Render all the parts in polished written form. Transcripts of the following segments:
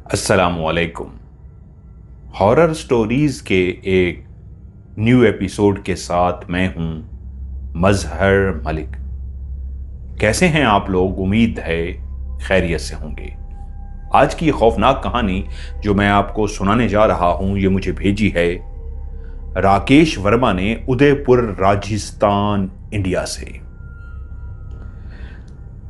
अस्सलामुअलैकुम। Horror stories के एक न्यू एपिसोड के साथ मैं हूं मजहर मलिक। कैसे हैं आप लोग? उम्मीद है खैरियत से होंगे। आज की खौफनाक कहानी जो मैं आपको सुनाने जा रहा हूं, ये मुझे भेजी है राकेश वर्मा ने उदयपुर राजस्थान इंडिया से।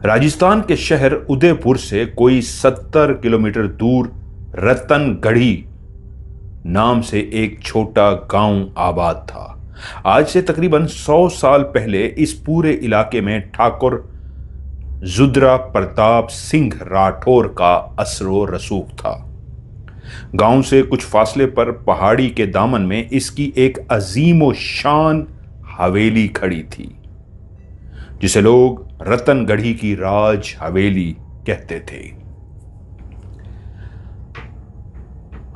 राजस्थान के शहर उदयपुर से कोई 70 किलोमीटर दूर रतनगढ़ी नाम से एक छोटा गांव आबाद था। आज से तकरीबन 100 साल पहले इस पूरे इलाके में ठाकुर जुद्रा प्रताप सिंह राठौर का असरो रसूख था। गांव से कुछ फासले पर पहाड़ी के दामन में इसकी एक अजीमो शान हवेली खड़ी थी, जिसे लोग रतनगढ़ी की राज हवेली कहते थे।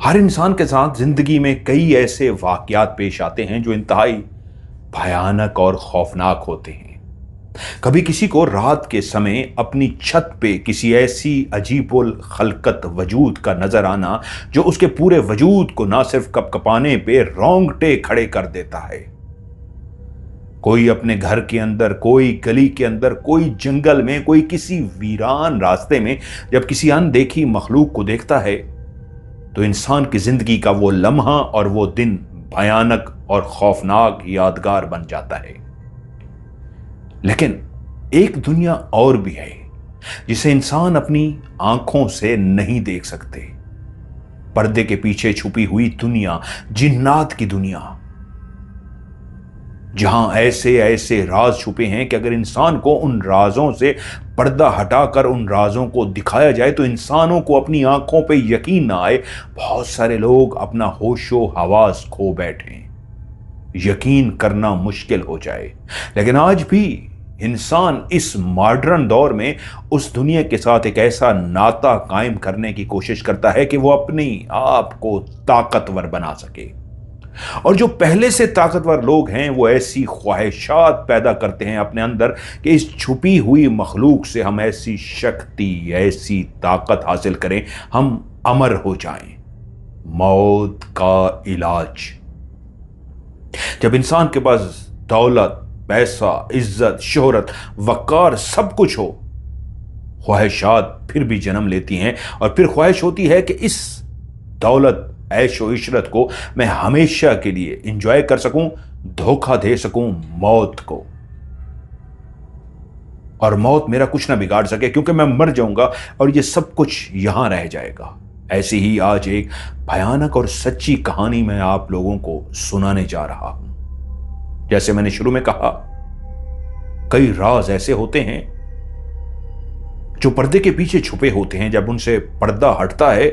हर इंसान के साथ जिंदगी में कई ऐसे वाकयात पेश आते हैं जो इंतहाई भयानक और खौफनाक होते हैं। कभी किसी को रात के समय अपनी छत पे किसी ऐसी अजीबुल खलकत वजूद का नजर आना जो उसके पूरे वजूद को ना सिर्फ कपकपाने पे रोंगटे खड़े कर देता है। कोई अपने घर के अंदर, कोई गली के अंदर, कोई जंगल में, कोई किसी वीरान रास्ते में जब किसी अनदेखी मखलूक को देखता है तो इंसान की जिंदगी का वो लम्हा और वो दिन भयानक और खौफनाक यादगार बन जाता है। लेकिन एक दुनिया और भी है जिसे इंसान अपनी आंखों से नहीं देख सकते। पर्दे के पीछे छुपी हुई दुनिया, जिन्नात की दुनिया, जहां ऐसे ऐसे राज छुपे हैं कि अगर इंसान को उन राजों से पर्दा हटाकर उन राजों को दिखाया जाए तो इंसानों को अपनी आंखों पे यकीन ना आए। बहुत सारे लोग अपना होशो हवास खो बैठे, यकीन करना मुश्किल हो जाए। लेकिन आज भी इंसान इस मॉडर्न दौर में उस दुनिया के साथ एक ऐसा नाता कायम करने की कोशिश करता है कि वो अपनी आप को ताकतवर बना सके। और जो पहले से ताकतवर लोग हैं वो ऐसी ख्वाहिशात पैदा करते हैं अपने अंदर कि इस छुपी हुई मखलूक से हम ऐसी शक्ति, ऐसी ताकत हासिल करें, हम अमर हो जाएं। मौत का इलाज। जब इंसान के पास दौलत, पैसा, इज्जत, शोहरत, वकार सब कुछ हो, ख्वाहिशात फिर भी जन्म लेती हैं। और फिर ख्वाहिश होती है कि इस दौलत, ऐशो इशरत को मैं हमेशा के लिए एंजॉय कर सकूं, धोखा दे सकूं मौत को, और मौत मेरा कुछ ना बिगाड़ सके क्योंकि मैं मर जाऊंगा और ये सब कुछ यहां रह जाएगा। ऐसी ही आज एक भयानक और सच्ची कहानी मैं आप लोगों को सुनाने जा रहा हूं। जैसे मैंने शुरू में कहा, कई राज ऐसे होते हैं जो पर्दे के पीछे छुपे होते हैं। जब उनसे पर्दा हटता है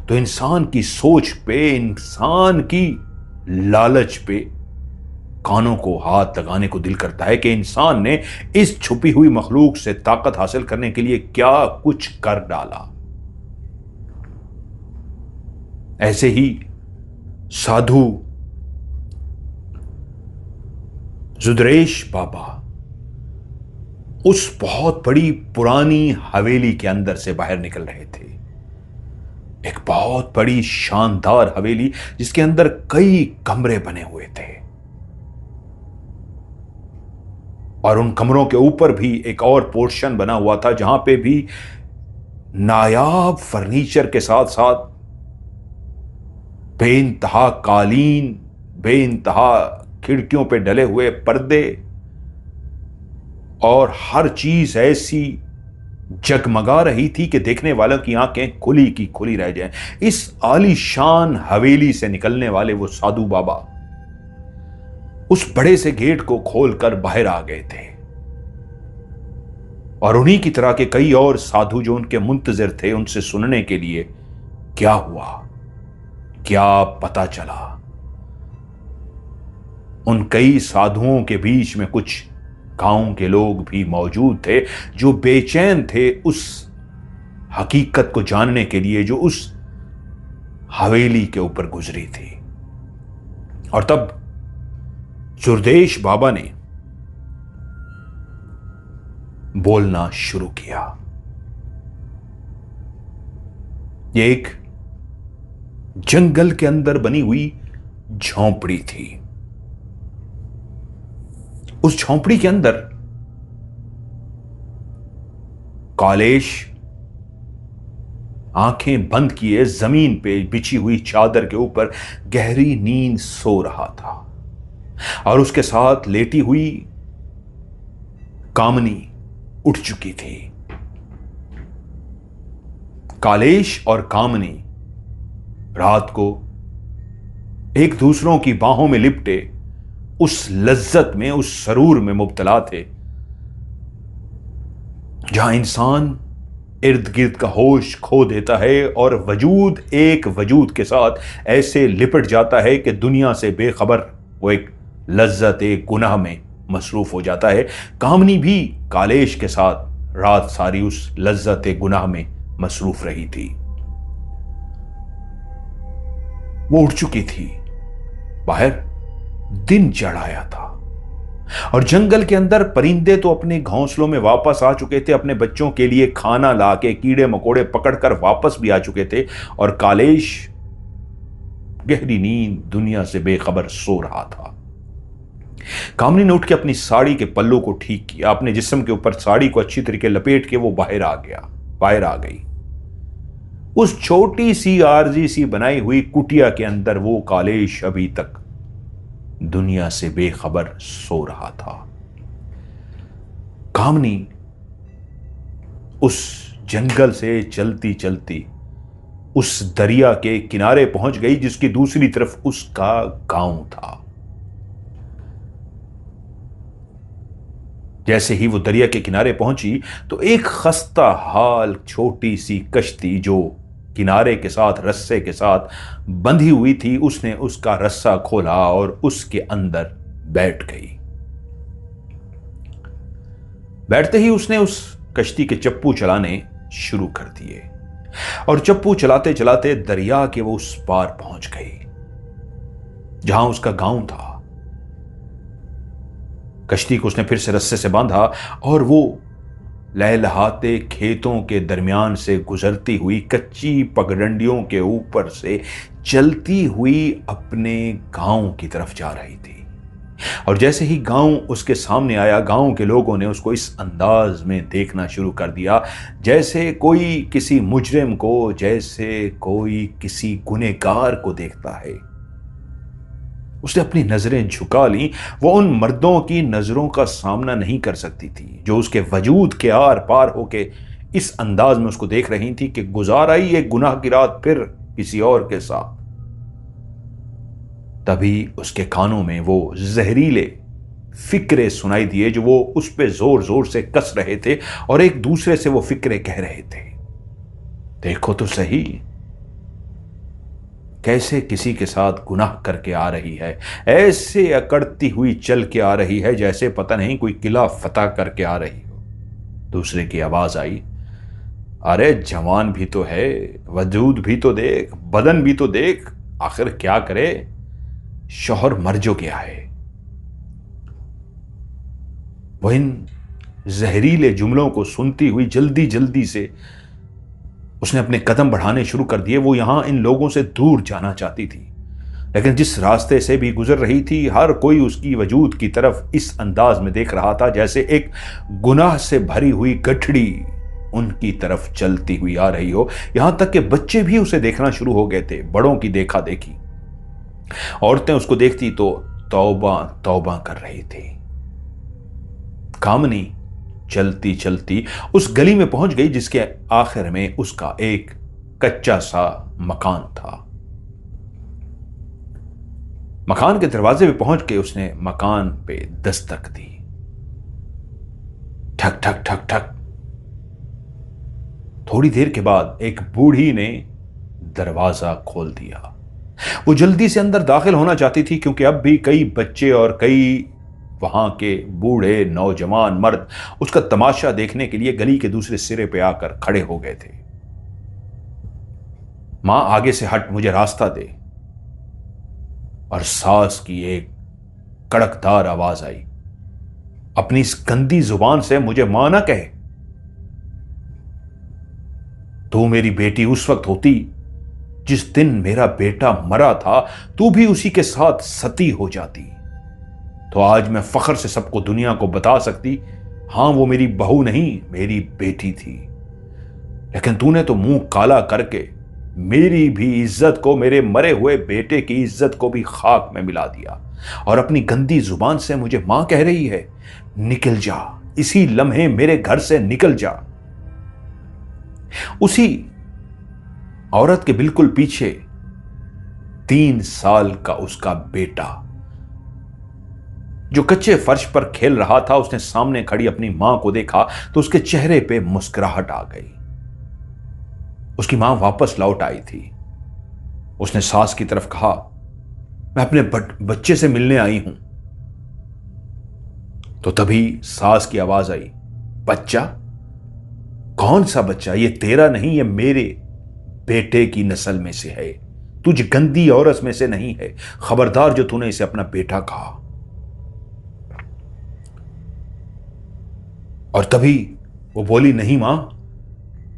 तो इंसान की सोच पे, इंसान की लालच पे कानों को हाथ लगाने को दिल करता है कि इंसान ने इस छुपी हुई मखलूक से ताकत हासिल करने के लिए क्या कुछ कर डाला। ऐसे ही साधु जुद्रेश बाबा उस बहुत बड़ी पुरानी हवेली के अंदर से बाहर निकल रहे थे। एक बहुत बड़ी शानदार हवेली जिसके अंदर कई कमरे बने हुए थे, और उन कमरों के ऊपर भी एक और पोर्शन बना हुआ था जहां पे भी नायाब फर्नीचर के साथ साथ बेइंतहा कालीन, बेइंतहा खिड़कियों पे डले हुए पर्दे, और हर चीज ऐसी जगमगा रही थी कि देखने वालों की आंखें खुली की खुली रह जाएं। इस आलीशान हवेली से निकलने वाले वो साधु बाबा उस बड़े से गेट को खोलकर बाहर आ गए थे, और उन्हीं की तरह के कई और साधु जो उनके मुंतजिर थे उनसे सुनने के लिए क्या हुआ, क्या पता चला। उन कई साधुओं के बीच में कुछ गांव के लोग भी मौजूद थे जो बेचैन थे उस हकीकत को जानने के लिए जो उस हवेली के ऊपर गुजरी थी। और तब सुरदेश बाबा ने बोलना शुरू किया। ये एक जंगल के अंदर बनी हुई झोंपड़ी थी। उस झोंपड़ी के अंदर कालेश आंखें बंद किए जमीन पे बिछी हुई चादर के ऊपर गहरी नींद सो रहा था, और उसके साथ लेटी हुई कामनी उठ चुकी थी। कालेश और कामनी रात को एक दूसरों की बाहों में लिपटे उस लज्जत में, उस सरूर में मुब्तला थे जहां इंसान इर्द गिर्द का होश खो देता है और वजूद एक वजूद के साथ ऐसे लिपट जाता है कि दुनिया से बेखबर वो एक लज्जत, एक गुनाह में मसरूफ हो जाता है। कामनी भी कालेश के साथ रात सारी उस लज्जत गुनाह में मसरूफ रही थी। वो उठ चुकी थी, बाहर दिन चढ़ आया था और जंगल के अंदर परिंदे तो अपने घोंसलों में वापस आ चुके थे, अपने बच्चों के लिए खाना लाके कीड़े मकोड़े पकड़कर वापस भी आ चुके थे, और कालेश गहरी नींद दुनिया से बेखबर सो रहा था। कामनी ने उठ के अपनी साड़ी के पल्लू को ठीक किया, अपने जिस्म के ऊपर साड़ी को अच्छी तरीके लपेट के वो बाहर आ गई। उस छोटी सी आरजी सी बनाई हुई कुटिया के अंदर वो कालेश अभी तक दुनिया से बेखबर सो रहा था। कामनी उस जंगल से चलती चलती उस दरिया के किनारे पहुंच गई जिसकी दूसरी तरफ उसका गांव था। जैसे ही वो दरिया के किनारे पहुंची तो एक खस्ता हाल छोटी सी कश्ती जो किनारे के साथ रस्से के साथ बंधी हुई थी, उसने उसका रस्सा खोला और उसके अंदर बैठ गई। बैठते ही उसने उस कश्ती के चप्पू चलाने शुरू कर दिए और चप्पू चलाते चलाते दरिया के वो उस पार पहुंच गई जहां उसका गांव था। कश्ती को उसने फिर से रस्से से बांधा और वो लहलहाते खेतों के दरमियान से गुजरती हुई कच्ची पगडंडियों के ऊपर से चलती हुई अपने गांव की तरफ जा रही थी। और जैसे ही गांव उसके सामने आया, गांव के लोगों ने उसको इस अंदाज में देखना शुरू कर दिया जैसे कोई किसी मुजरिम को, जैसे कोई किसी गुनहगार को देखता है। उसने अपनी नजरें झुका ली। वो उन मर्दों की नजरों का सामना नहीं कर सकती थी जो उसके वजूद के आर पार होके इस अंदाज में उसको देख रही थी कि गुजार आई एक गुनाह की रात फिर किसी और के साथ। तभी उसके कानों में वो जहरीले फिक्रे सुनाई दिए जो वो उस पे जोर जोर से कस रहे थे और एक दूसरे से वो फिक्रे कह रहे थे, देखो तो सही कैसे किसी के साथ गुनाह करके आ रही है, ऐसे अकड़ती हुई चल के आ रही है जैसे पता नहीं कोई किला फतह करके आ रही हो। दूसरे की आवाज आई, अरे जवान भी तो है, वजूद भी तो देख, बदन भी तो देख, आखिर क्या करे, शौहर मर जो गया है। वह इन जहरीले जुमलों को सुनती हुई जल्दी जल्दी से उसने अपने कदम बढ़ाने शुरू कर दिए। वो यहां इन लोगों से दूर जाना चाहती थी, लेकिन जिस रास्ते से भी गुजर रही थी हर कोई उसकी वजूद की तरफ इस अंदाज में देख रहा था जैसे एक गुनाह से भरी हुई गठड़ी उनकी तरफ चलती हुई आ रही हो। यहां तक कि बच्चे भी उसे देखना शुरू हो गए थे, बड़ों की देखा देखी। औरतें उसको देखती तो तौबा तौबा कर रही थी। कामनी चलती चलती उस गली में पहुंच गई जिसके आखिर में उसका एक कच्चा सा मकान था। मकान के दरवाजे पे पहुंच के उसने मकान पे दस्तक दी। ठक ठक ठक ठक। थोड़ी देर के बाद एक बूढ़ी ने दरवाजा खोल दिया। वो जल्दी से अंदर दाखिल होना चाहती थी क्योंकि अब भी कई बच्चे और कई वहां के बूढ़े नौजवान मर्द उसका तमाशा देखने के लिए गली के दूसरे सिरे पे आकर खड़े हो गए थे। मां आगे से हट, मुझे रास्ता दे। और सास की एक कड़कदार आवाज आई, अपनी इस गंदी जुबान से मुझे मां ना कहे। तू मेरी बेटी उस वक्त होती जिस दिन मेरा बेटा मरा था तू भी उसी के साथ सती हो जाती, तो आज मैं फख्र से सबको दुनिया को बता सकती, हां वो मेरी बहू नहीं मेरी बेटी थी। लेकिन तूने तो मुंह काला करके मेरी भी इज्जत को, मेरे मरे हुए बेटे की इज्जत को भी खाक में मिला दिया और अपनी गंदी जुबान से मुझे मां कह रही है, निकल जा, इसी लम्हे मेरे घर से निकल जा। उसी औरत के बिल्कुल पीछे 3 साल का उसका बेटा जो कच्चे फर्श पर खेल रहा था, उसने सामने खड़ी अपनी मां को देखा तो उसके चेहरे पे मुस्कुराहट आ गई। उसकी मां वापस लौट आई थी। उसने सास की तरफ कहा, मैं अपने बच्चे से मिलने आई हूं। तो तभी सास की आवाज आई, बच्चा? कौन सा बच्चा? ये तेरा नहीं, ये मेरे बेटे की नस्ल में से है, तुझ गंदी औरत में से नहीं है। खबरदार जो तूने इसे अपना बेटा कहा। और तभी वो बोली, नहीं मां,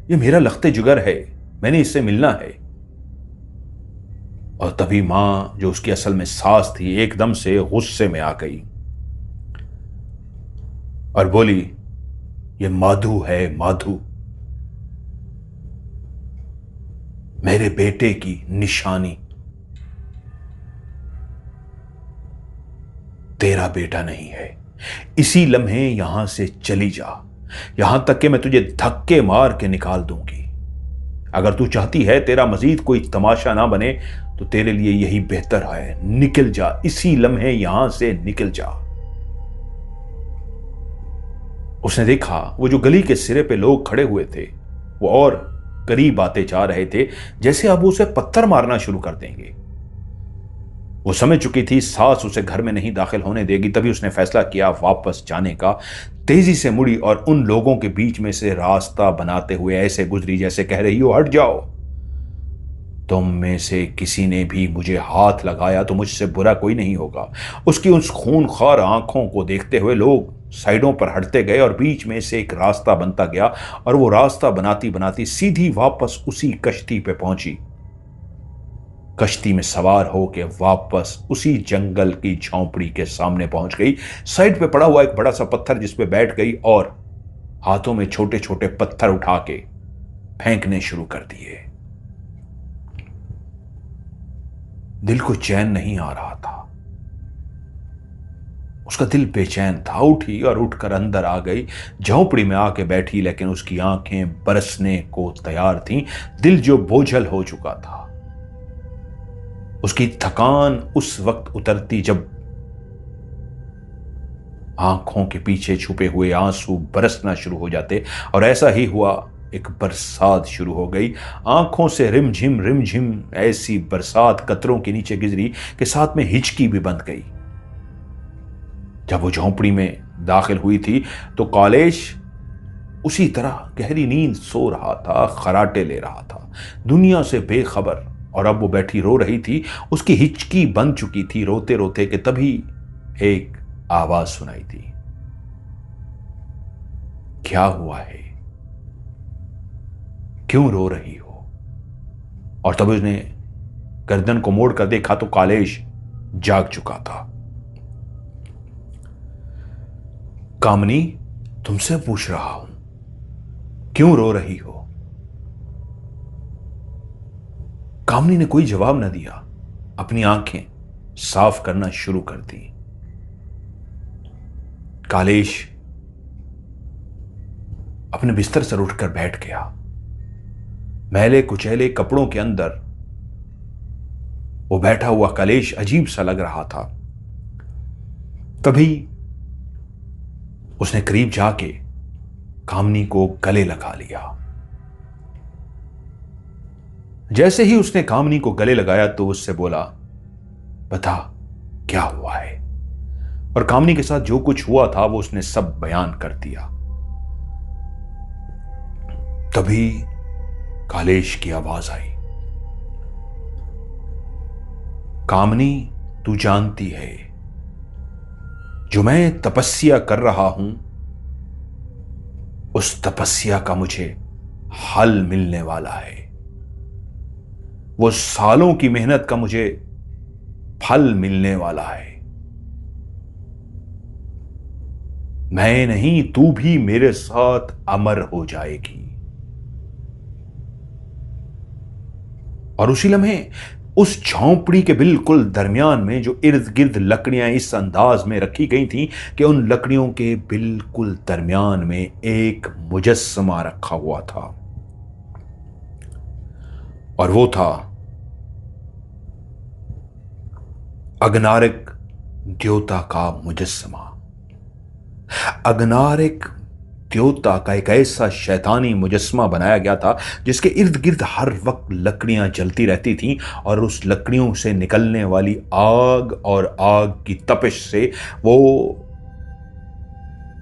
ये मेरा लख्ते जुगर है, मैंने इससे मिलना है। और तभी मां, जो उसकी असल में सास थी, एकदम से गुस्से में आ गई और बोली, ये माधु है, माधु, मेरे बेटे की निशानी, तेरा बेटा नहीं है। इसी लम्हे यहां से चली जा, यहां तक कि मैं तुझे धक्के मार के निकाल दूंगी। अगर तू चाहती है तेरा मजीद कोई तमाशा ना बने तो तेरे लिए यही बेहतर है, निकल जा, इसी लम्हे यहां से निकल जा। उसने देखा वो जो गली के सिरे पे लोग खड़े हुए थे वो और करीब आते जा रहे थे, जैसे अब उसे पत्थर मारना शुरू कर देंगे। वो समझ चुकी थी सास उसे घर में नहीं दाखिल होने देगी। तभी उसने फैसला किया वापस जाने का। तेजी से मुड़ी और उन लोगों के बीच में से रास्ता बनाते हुए ऐसे गुजरी जैसे कह रही हो, हट जाओ, तुम में से किसी ने भी मुझे हाथ लगाया तो मुझसे बुरा कोई नहीं होगा। उसकी उस खूनख्वार आंखों को देखते हुए लोग साइडों पर हटते गए और बीच में से एक रास्ता बनता गया और वो रास्ता बनाती बनाती सीधी वापस उसी कश्ती पे पहुंची। कश्ती में सवार होकर वापस उसी जंगल की झोंपड़ी के सामने पहुंच गई। साइड पे पड़ा हुआ एक बड़ा सा पत्थर जिस पे बैठ गई और हाथों में छोटे छोटे पत्थर उठा के फेंकने शुरू कर दिए। दिल को चैन नहीं आ रहा था, उसका दिल बेचैन था। उठी और उठकर अंदर आ गई, झोंपड़ी में आके बैठी, लेकिन उसकी आंखें बरसने को तैयार थीं। दिल जो बोझल हो चुका था, उसकी थकान उस वक्त उतरती जब आंखों के पीछे छुपे हुए आंसू बरसना शुरू हो जाते। और ऐसा ही हुआ, एक बरसात शुरू हो गई। आंखों से रिमझिम ऐसी बरसात कतरों के नीचे गिजरी के साथ में हिचकी भी बंद गई। जब वो झोंपड़ी में दाखिल हुई थी तो कॉलेज उसी तरह गहरी नींद सो रहा था, खराटे ले रहा था, दुनिया से बेखबर। और अब वो बैठी रो रही थी, उसकी हिचकी बन चुकी थी रोते रोते कि तभी एक आवाज सुनाई दी, क्या हुआ है, क्यों रो रही हो? और तब उसने गर्दन को मोड़ कर देखा तो कॉलेज जाग चुका था। कामनी, तुमसे पूछ रहा हूं, क्यों रो रही हो? कामनी ने कोई जवाब न दिया, अपनी आंखें साफ करना शुरू कर दी। कालेश अपने बिस्तर से उठकर बैठ गया। मैले कुचैले कपड़ों के अंदर वो बैठा हुआ कलेश अजीब सा लग रहा था। तभी उसने करीब जाके कामनी को गले लगा लिया। जैसे ही उसने कामनी को गले लगाया तो उससे बोला, बता क्या हुआ है? और कामनी के साथ जो कुछ हुआ था वो उसने सब बयान कर दिया। तभी कालेश की आवाज आई, कामनी, तू जानती है जो मैं तपस्या कर रहा हूं उस तपस्या का मुझे हल मिलने वाला है। वो सालों की मेहनत का मुझे फल मिलने वाला है। मैं नहीं, तू भी मेरे साथ अमर हो जाएगी। और उसी लम्हे उस झोंपड़ी के बिल्कुल दरमियान में जो इर्द गिर्द लकड़ियां इस अंदाज में रखी गई थीं कि उन लकड़ियों के बिल्कुल दरमियान में एक मुजस्समा रखा हुआ था, और वो था अगनारिक देवता का मुजस्समा। अगनारिक देवता का एक ऐसा शैतानी मुजस्समा बनाया गया था जिसके इर्द गिर्द हर वक्त लकड़ियां जलती रहती थीं, और उस लकड़ियों से निकलने वाली आग और आग की तपिश से वो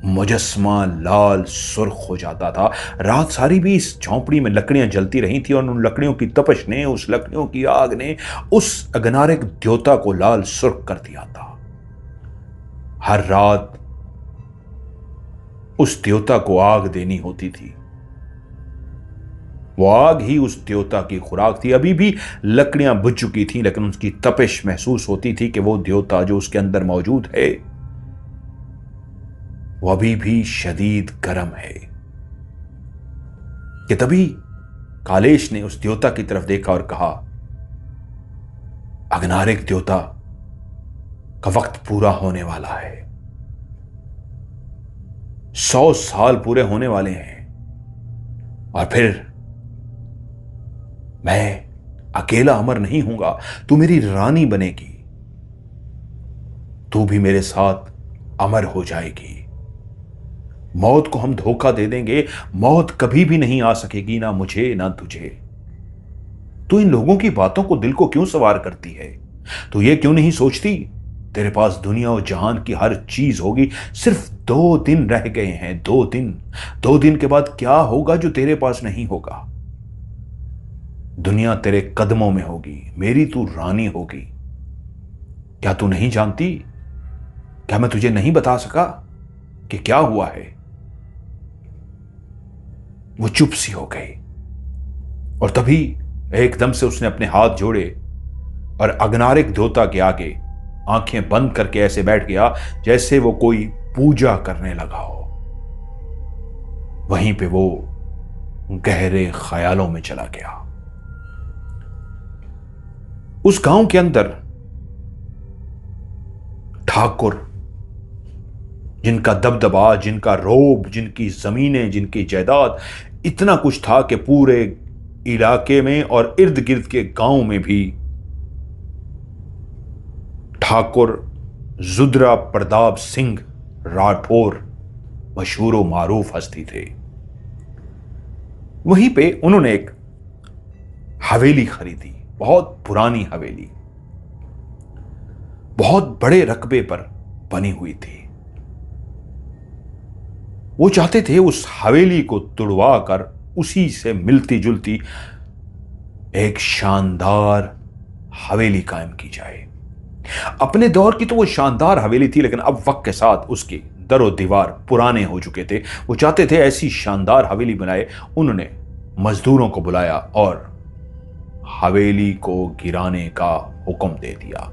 मुजस्समा लाल सुर्ख हो जाता था। रात सारी भी इस झोंपड़ी में लकड़ियां जलती रही थी, और उन लकड़ियों की तपिश ने, उस लकड़ियों की आग ने उस अगनारिक देवता को लाल सुर्ख कर दिया था। हर रात उस देवता को आग देनी होती थी। वो आग ही उस देवता की खुराक थी। अभी भी लकड़ियां बुझ चुकी थीं, लेकिन उसकी तपिश महसूस होती थी कि वो देवता जो उसके अंदर मौजूद है वो अभी भी शदीद गर्म है। कि तभी कालेश ने उस देवता की तरफ देखा और कहा, अगनारिक देवता का वक्त पूरा होने वाला है। 100 साल पूरे होने वाले हैं, और फिर मैं अकेला अमर नहीं होऊंगा, तू मेरी रानी बनेगी, तू भी मेरे साथ अमर हो जाएगी। मौत को हम धोखा दे देंगे, मौत कभी भी नहीं आ सकेगी, ना मुझे ना तुझे। तू इन लोगों की बातों को दिल को क्यों सवार करती है? तू ये क्यों नहीं सोचती तेरे पास दुनिया और जहान की हर चीज होगी? सिर्फ 2 दिन रह गए हैं, 2 दिन के बाद क्या होगा जो तेरे पास नहीं होगा? दुनिया तेरे कदमों में होगी, मेरी तू रानी होगी। क्या तू नहीं जानती? क्या मैं तुझे नहीं बता सका कि क्या हुआ है? वो चुप सी हो गई, और तभी एकदम से उसने अपने हाथ जोड़े और अगनारिक देवता के आगे आंखें बंद करके ऐसे बैठ गया जैसे वो कोई पूजा करने लगा हो। वहीं पे वो गहरे ख्यालों में चला गया। उस गांव के अंदर ठाकुर, जिनका दबदबा, जिनका रोब, जिनकी जमीनें, जिनकी जायदाद, इतना कुछ था कि पूरे इलाके में और इर्द गिर्द के गांव में भी ठाकुर जुद्रा प्रताप सिंह राठौर मशहूर व मारूफ हस्ती थे। वहीं पे उन्होंने एक हवेली खरीदी, बहुत पुरानी हवेली, बहुत बड़े रकबे पर बनी हुई थी। वो चाहते थे उस हवेली को तुड़वा कर उसी से मिलती जुलती एक शानदार हवेली कायम की जाए। अपने दौर की तो वो शानदार हवेली थी, लेकिन अब वक्त के साथ उसकी दरो दीवार पुराने हो चुके थे। वो चाहते थे ऐसी शानदार हवेली बनाए। उन्होंने मजदूरों को बुलाया और हवेली को गिराने का हुक्म दे दिया।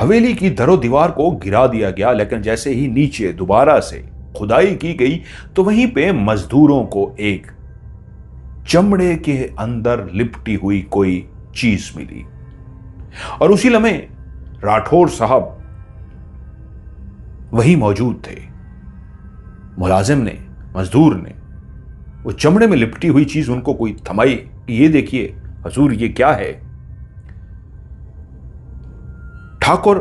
हवेली की दरो दीवार को गिरा दिया गया, लेकिन जैसे ही नीचे दोबारा से खुदाई की गई तो वहीं पे मजदूरों को एक चमड़े के अंदर लिपटी हुई कोई चीज मिली, और उसी लम्हे राठौर साहब वही मौजूद थे। मुलाजिम ने, मजदूर ने वो चमड़े में लिपटी हुई चीज उनको कोई थमाई कि ये देखिए हजूर, ये क्या है? ठाकुर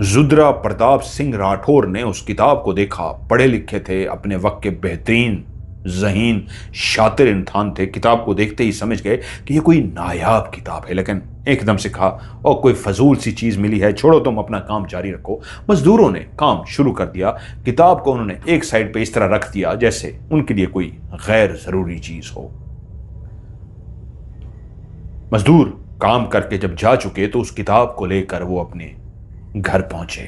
जुद्रा प्रताप सिंह राठौर ने उस किताब को देखा। पढ़े लिखे थे, अपने वक्त के बेहतरीन ज़हीन शातिर इंसान थे। किताब को देखते ही समझ गए कि ये कोई नायाब किताब है, लेकिन एकदम से कहा, और कोई फजूल सी चीज़ मिली है, छोड़ो, तुम अपना काम जारी रखो। मजदूरों ने काम शुरू कर दिया। किताब को उन्होंने एक साइड पे इस तरह रख दिया जैसे उनके लिए कोई गैर ज़रूरी चीज़ हो। मजदूर काम करके जब जा चुके तो उस किताब को लेकर वो अपने घर पहुंचे।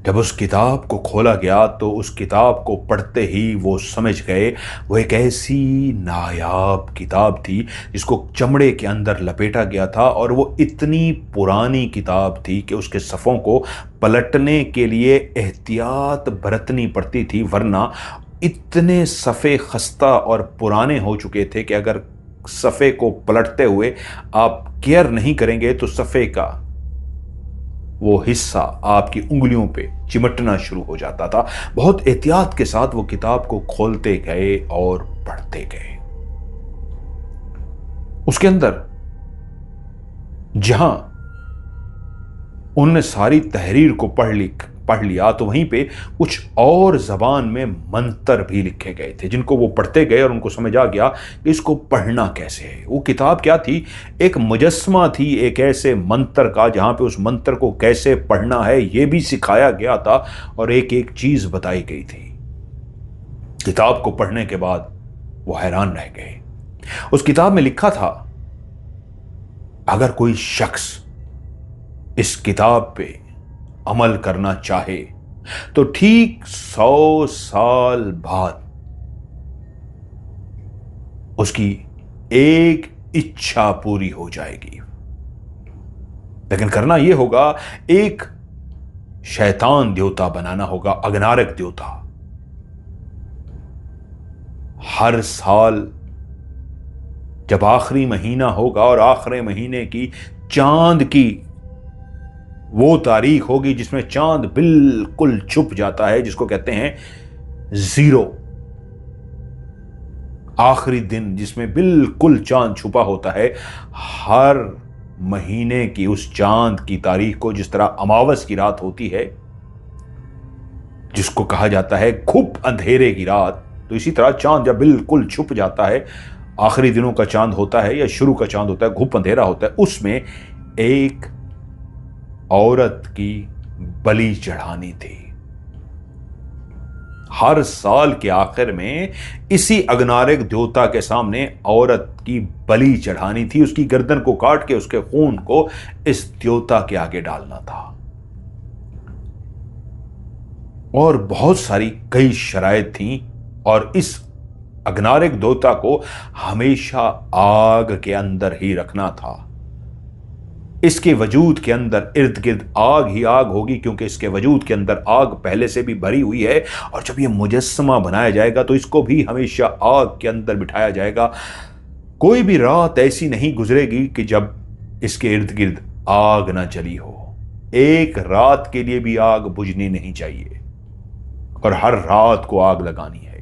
जब उस किताब को खोला गया तो उस किताब को पढ़ते ही वो समझ गए वो एक ऐसी नायाब किताब थी जिसको चमड़े के अंदर लपेटा गया था, और वो इतनी पुरानी किताब थी कि उसके सफ़ों को पलटने के लिए एहतियात बरतनी पड़ती थी, वरना इतने सफ़े खस्ता और पुराने हो चुके थे कि अगर सफ़े को पलटते हुए आप केयर नहीं करेंगे तो सफ़े का वो हिस्सा आपकी उंगलियों पे चिमटना शुरू हो जाता था। बहुत एहतियात के साथ वो किताब को खोलते गए और पढ़ते गए। उसके अंदर जहां उन्होंने सारी तहरीर को पढ़ लिया तो वहीं पे कुछ और जबान में मंतर भी लिखे गए थे, जिनको वो पढ़ते गए और उनको समझ आ गया कि इसको पढ़ना कैसे है। वो किताब क्या थी? एक मुजस्मा थी एक ऐसे मंत्र का, जहां पे उस मंत्र को कैसे पढ़ना है ये भी सिखाया गया था और एक एक चीज बताई गई थी। किताब को पढ़ने के बाद वो हैरान रह गए। उस किताब में लिखा था, अगर कोई शख्स इस किताब पे अमल करना चाहे तो ठीक 100 साल बाद उसकी एक इच्छा पूरी हो जाएगी। लेकिन करना यह होगा, एक शैतान देवता बनाना होगा, अग्नारक देवता। हर साल जब आखिरी महीना होगा और आखिरी महीने की चांद की वो तारीख होगी जिसमें चांद बिल्कुल छुप जाता है, जिसको कहते हैं जीरो, आखिरी दिन जिसमें बिल्कुल चांद छुपा होता है, हर महीने की उस चांद की तारीख को, जिस तरह अमावस की रात होती है जिसको कहा जाता है घुप अंधेरे की रात, तो इसी तरह चांद जब बिल्कुल छुप जाता है, आखिरी दिनों का चांद होता है या शुरू का चांद होता है, घुप अंधेरा होता है, उसमें एक औरत की बलि चढ़ानी थी। हर साल के आखिर में इसी अग्नारक देवता के सामने औरत की बलि चढ़ानी थी, उसकी गर्दन को काट के उसके खून को इस देवता के आगे डालना था। और बहुत सारी कई शराइत थीं, और इस अग्नारक देवता को हमेशा आग के अंदर ही रखना था। इसके वजूद के अंदर इर्द गिर्द आग ही आग होगी, क्योंकि इसके वजूद के अंदर आग पहले से भी भरी हुई है, और जब यह मुजस्समा बनाया जाएगा तो इसको भी हमेशा आग के अंदर बिठाया जाएगा। कोई भी रात ऐसी नहीं गुजरेगी कि जब इसके इर्द गिर्द आग ना जली हो। एक रात के लिए भी आग बुझनी नहीं चाहिए, और हर रात को आग लगानी है,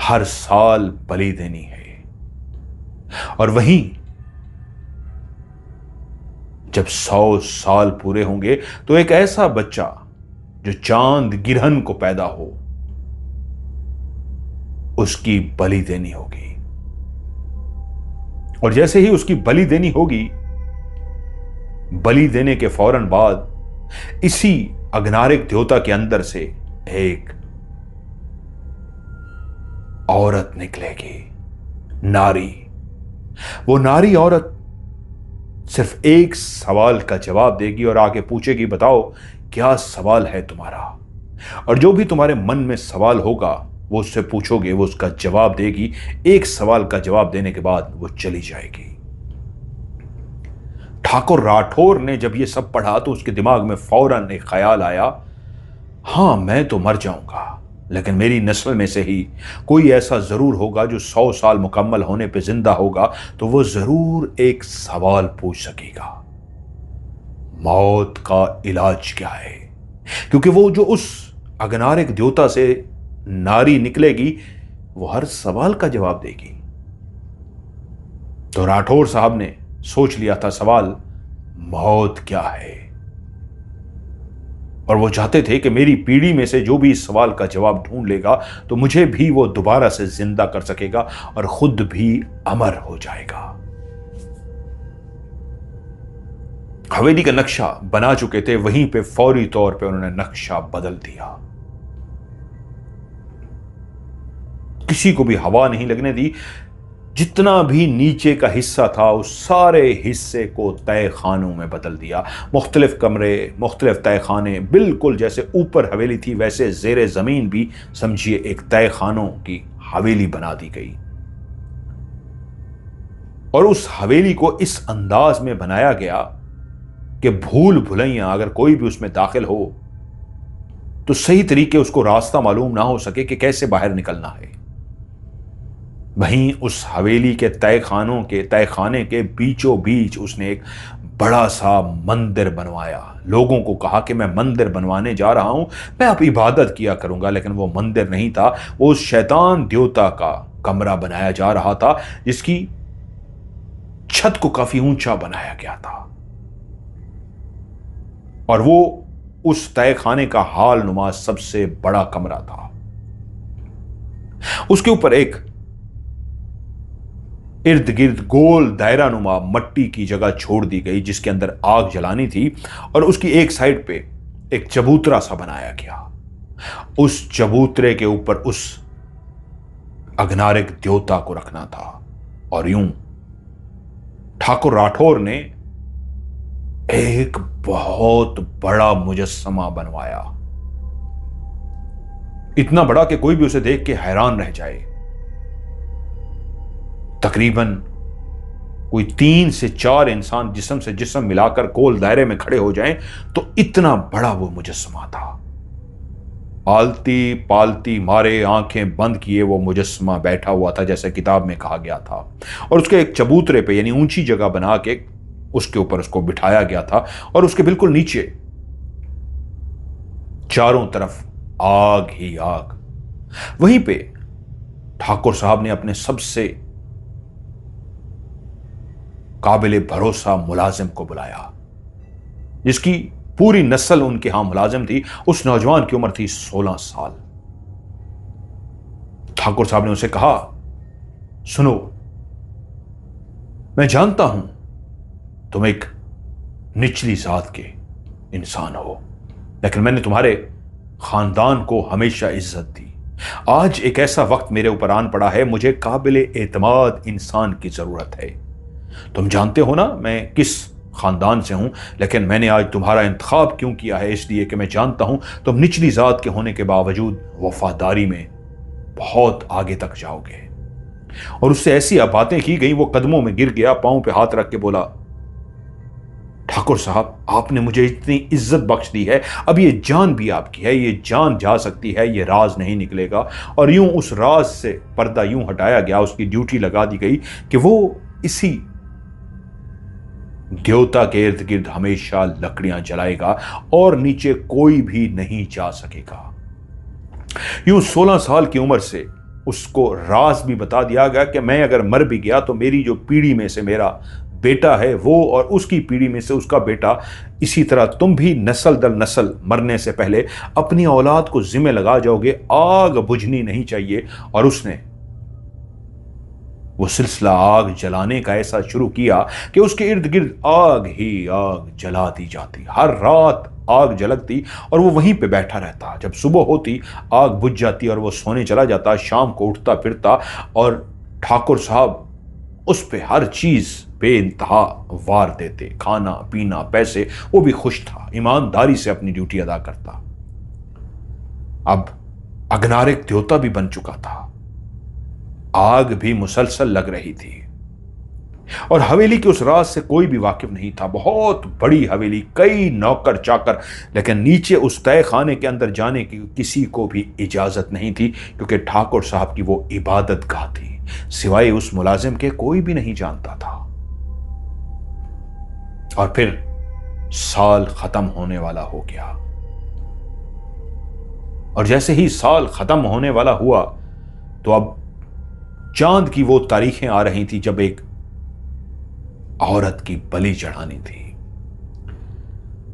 हर साल बलि देनी है। और वहीं जब 100 साल पूरे होंगे तो एक ऐसा बच्चा जो चांद गिरहन को पैदा हो, उसकी बलि देनी होगी। और जैसे ही उसकी बलि देनी होगी, बलि देने के फौरन बाद इसी अग्नारक देवता के अंदर से एक औरत निकलेगी, नारी। वो नारी औरत सिर्फ एक सवाल का जवाब देगी और आगे पूछेगी, बताओ क्या सवाल है तुम्हारा? और जो भी तुम्हारे मन में सवाल होगा वो उससे पूछोगे, वो उसका जवाब देगी। एक सवाल का जवाब देने के बाद वो चली जाएगी। ठाकुर राठौर ने जब ये सब पढ़ा तो उसके दिमाग में फौरन एक ख्याल आया, हां मैं तो मर जाऊंगा, लेकिन मेरी नस्ल में से ही कोई ऐसा जरूर होगा जो 100 साल मुकम्मल होने पे जिंदा होगा, तो वो जरूर एक सवाल पूछ सकेगा, मौत का इलाज क्या है? क्योंकि वो जो उस अग्नारक देवता से नारी निकलेगी वो हर सवाल का जवाब देगी। तो राठौर साहब ने सोच लिया था सवाल मौत क्या है, और वो चाहते थे कि मेरी पीढ़ी में से जो भी इस सवाल का जवाब ढूंढ लेगा तो मुझे भी वो दोबारा से जिंदा कर सकेगा और खुद भी अमर हो जाएगा। हवेली का नक्शा बना चुके थे, वहीं पे फौरी तौर पे उन्होंने नक्शा बदल दिया, किसी को भी हवा नहीं लगने दी। जितना भी नीचे का हिस्सा था उस सारे हिस्से को तय खानों में बदल दिया। मुख्तलिफ कमरे, मुख्तलिफ तय खाने, बिल्कुल जैसे ऊपर हवेली थी वैसे ज़ेरे ज़मीन भी समझिए एक तय खानों की हवेली बना दी गई। और उस हवेली को इस अंदाज में बनाया गया कि भूल भुलैया अगर कोई भी उसमें दाखिल हो तो सही तरीके उसको रास्ता मालूम ना हो सके कि कैसे बाहर निकलना है। वहीं उस हवेली के तय खाने के बीचों बीच उसने एक बड़ा सा मंदिर बनवाया। लोगों को कहा कि मैं मंदिर बनवाने जा रहा हूं, मैं अब इबादत किया करूंगा। लेकिन वो मंदिर नहीं था, वो उस शैतान देवता का कमरा बनाया जा रहा था जिसकी छत को काफी ऊंचा बनाया गया था। और वो उस तय खाने का हाल नुमा सबसे बड़ा कमरा था। उसके ऊपर एक इर्द गिर्द गोल दायरा नुमा मट्टी की जगह छोड़ दी गई जिसके अंदर आग जलानी थी। और उसकी एक साइड पे एक चबूतरा सा बनाया गया। उस चबूतरे के ऊपर उस अग्नारिक देवता को रखना था। और यूं ठाकुर राठौर ने एक बहुत बड़ा मुजस्समा बनवाया, इतना बड़ा कि कोई भी उसे देख के हैरान रह जाए। तकरीबन कोई 3 से 4 इंसान जिस्म से जिस्म मिलाकर गोल दायरे में खड़े हो जाएं तो इतना बड़ा वो मुजस्समा था। आलती पालती मारे आंखें बंद किए वो मुजस्समा बैठा हुआ था जैसे किताब में कहा गया था। और उसके एक चबूतरे पे यानी ऊंची जगह बना के उसके ऊपर उसको बिठाया गया था। और उसके बिल्कुल नीचे चारों तरफ आग ही आग। वहीं पे ठाकुर साहब ने अपने सबसे काबिले भरोसा मुलाजिम को बुलाया जिसकी पूरी नस्ल उनके यहां मुलाजिम थी। उस नौजवान की उम्र थी 16 साल। ठाकुर साहब ने उसे कहा, सुनो, मैं जानता हूं तुम एक निचली जात के इंसान हो, लेकिन मैंने तुम्हारे खानदान को हमेशा इज्जत दी। आज एक ऐसा वक्त मेरे ऊपर आन पड़ा है, मुझे काबिले एतमाद इंसान की जरूरत है। तुम जानते हो ना मैं किस खानदान से हूं, लेकिन मैंने आज तुम्हारा इंतखाब क्यों किया है? इसलिए कि मैं जानता हूं तुम निचली जात के होने के बावजूद वफादारी में बहुत आगे तक जाओगे। और उससे ऐसी बातें की गई, वो कदमों में गिर गया, पांव पे हाथ रख के बोला, ठाकुर साहब, आपने मुझे इतनी इज्जत बख्श दी है, अब ये जान भी आपकी है, ये जान जा सकती है, ये राज नहीं निकलेगा। और यूं उस राज से पर्दा यूं हटाया गया, उसकी ड्यूटी लगा दी गई कि वो इसी देवता के इर्द गिर्द हमेशा लकड़ियां जलाएगा और नीचे कोई भी नहीं जा सकेगा। यूं 16 साल की उम्र से उसको राज भी बता दिया गया कि मैं अगर मर भी गया तो मेरी जो पीढ़ी में से मेरा बेटा है वो, और उसकी पीढ़ी में से उसका बेटा, इसी तरह तुम भी नस्ल दर नस्ल मरने से पहले अपनी औलाद को जिम्मे लगा जाओगे, आग बुझनी नहीं चाहिए। और उसने वो सिलसिला आग जलाने का ऐसा शुरू किया कि उसके इर्द गिर्द आग ही आग जला दी जाती। हर रात आग झलकती और वो वहीं पे बैठा रहता। जब सुबह होती आग बुझ जाती और वो सोने चला जाता। शाम को उठता फिरता और ठाकुर साहब उस पे हर चीज बेइंतहा वार देते, खाना पीना पैसे। वो भी खुश था, ईमानदारी से अपनी ड्यूटी अदा करता। अब अग्नारिक देवता भी बन चुका था, आग भी मुसलसल लग रही थी और हवेली के उस राज से कोई भी वाकिफ नहीं था। बहुत बड़ी हवेली, कई नौकर चाकर, लेकिन नीचे उस तय खाने के अंदर जाने की किसी को भी इजाजत नहीं थी क्योंकि ठाकुर साहब की वो इबादत गाह थी, सिवाय उस मुलाजिम के कोई भी नहीं जानता था। और फिर साल खत्म होने वाला हो गया और जैसे ही साल खत्म होने वाला हुआ तो अब चांद की वो तारीखें आ रही थी जब एक औरत की बलि चढ़ानी थी।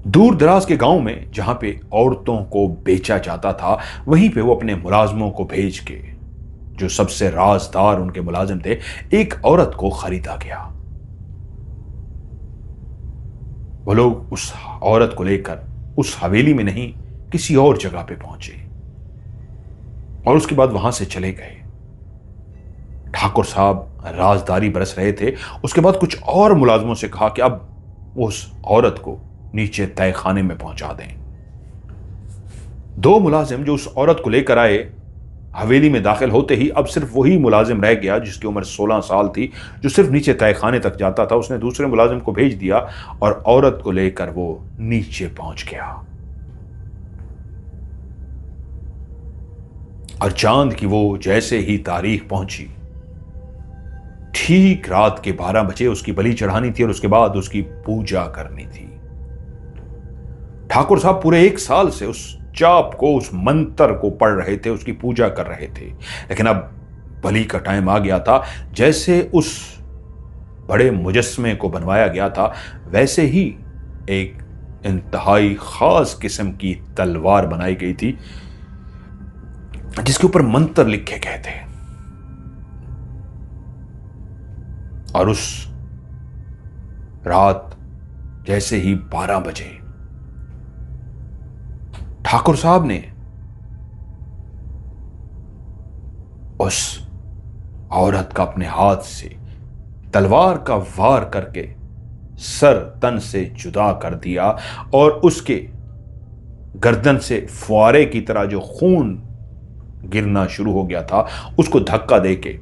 दूर दराज के गांव में जहां पे औरतों को बेचा जाता था, वहीं पे वो अपने मुलाजमों को भेज के, जो सबसे राजदार उनके मुलाजिम थे, एक औरत को खरीदा गया। वो लोग उस औरत को लेकर उस हवेली में नहीं किसी और जगह पे पहुंचे और उसके बाद वहां से चले गए। ठाकुर साहब राजदारी बरस रहे थे, उसके बाद कुछ और मुलाजमों से कहा कि अब उस औरत को नीचे तय खाने में पहुंचा दें। 2 मुलाजिम जो उस औरत को लेकर आए, हवेली में दाखिल होते ही अब सिर्फ वही मुलाजिम रह गया जिसकी उम्र 16 साल थी, जो सिर्फ नीचे तय खाने तक जाता था। उसने दूसरे मुलाजिम को भेज दिया और औरत को लेकर वो नीचे पहुंच गया। और चांद की वो जैसे ही तारीख पहुंची, ठीक रात के 12 बजे उसकी बलि चढ़ानी थी और उसके बाद उसकी पूजा करनी थी। ठाकुर साहब पूरे 1 साल से उस जाप को, उस मंत्र को पढ़ रहे थे, उसकी पूजा कर रहे थे, लेकिन अब बलि का टाइम आ गया था। जैसे उस बड़े मुजस्मे को बनवाया गया था, वैसे ही एक इंतहाई खास किस्म की तलवार बनाई गई थी जिसके ऊपर मंत्र लिखे गए थे। और उस रात जैसे ही 12 बजे ठाकुर साहब ने उस औरत का अपने हाथ से तलवार का वार करके सर तन से जुदा कर दिया और उसके गर्दन से फुआरे की तरह जो खून गिरना शुरू हो गया था, उसको धक्का देके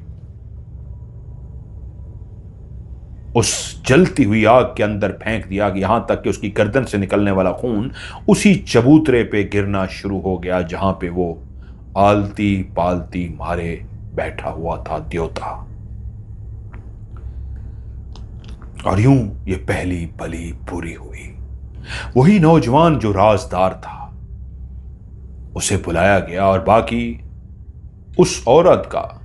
उस जलती हुई आग के अंदर फेंक दिया, यहां तक कि उसकी गर्दन से निकलने वाला खून उसी चबूतरे पे गिरना शुरू हो गया जहां पे वो आलती पालती मारे बैठा हुआ था देवता। और यूं ये पहली बलि पूरी हुई। वही नौजवान जो राजदार था, उसे बुलाया गया और बाकी उस औरत का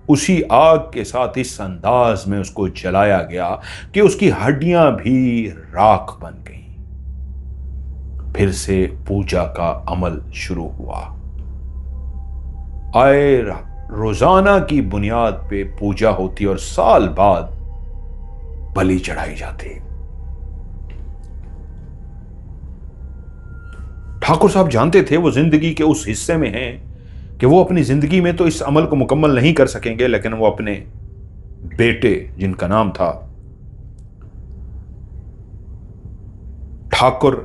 उसी आग के साथ इस अंदाज में उसको जलाया गया कि उसकी हड्डियां भी राख बन गईं। फिर से पूजा का अमल शुरू हुआ। आए रोजाना की बुनियाद पे पूजा होती और साल बाद बलि चढ़ाई जाती। ठाकुर साहब जानते थे वो जिंदगी के उस हिस्से में हैं कि वो अपनी जिंदगी में तो इस अमल को मुकम्मल नहीं कर सकेंगे, लेकिन वो अपने बेटे, जिनका नाम था ठाकुर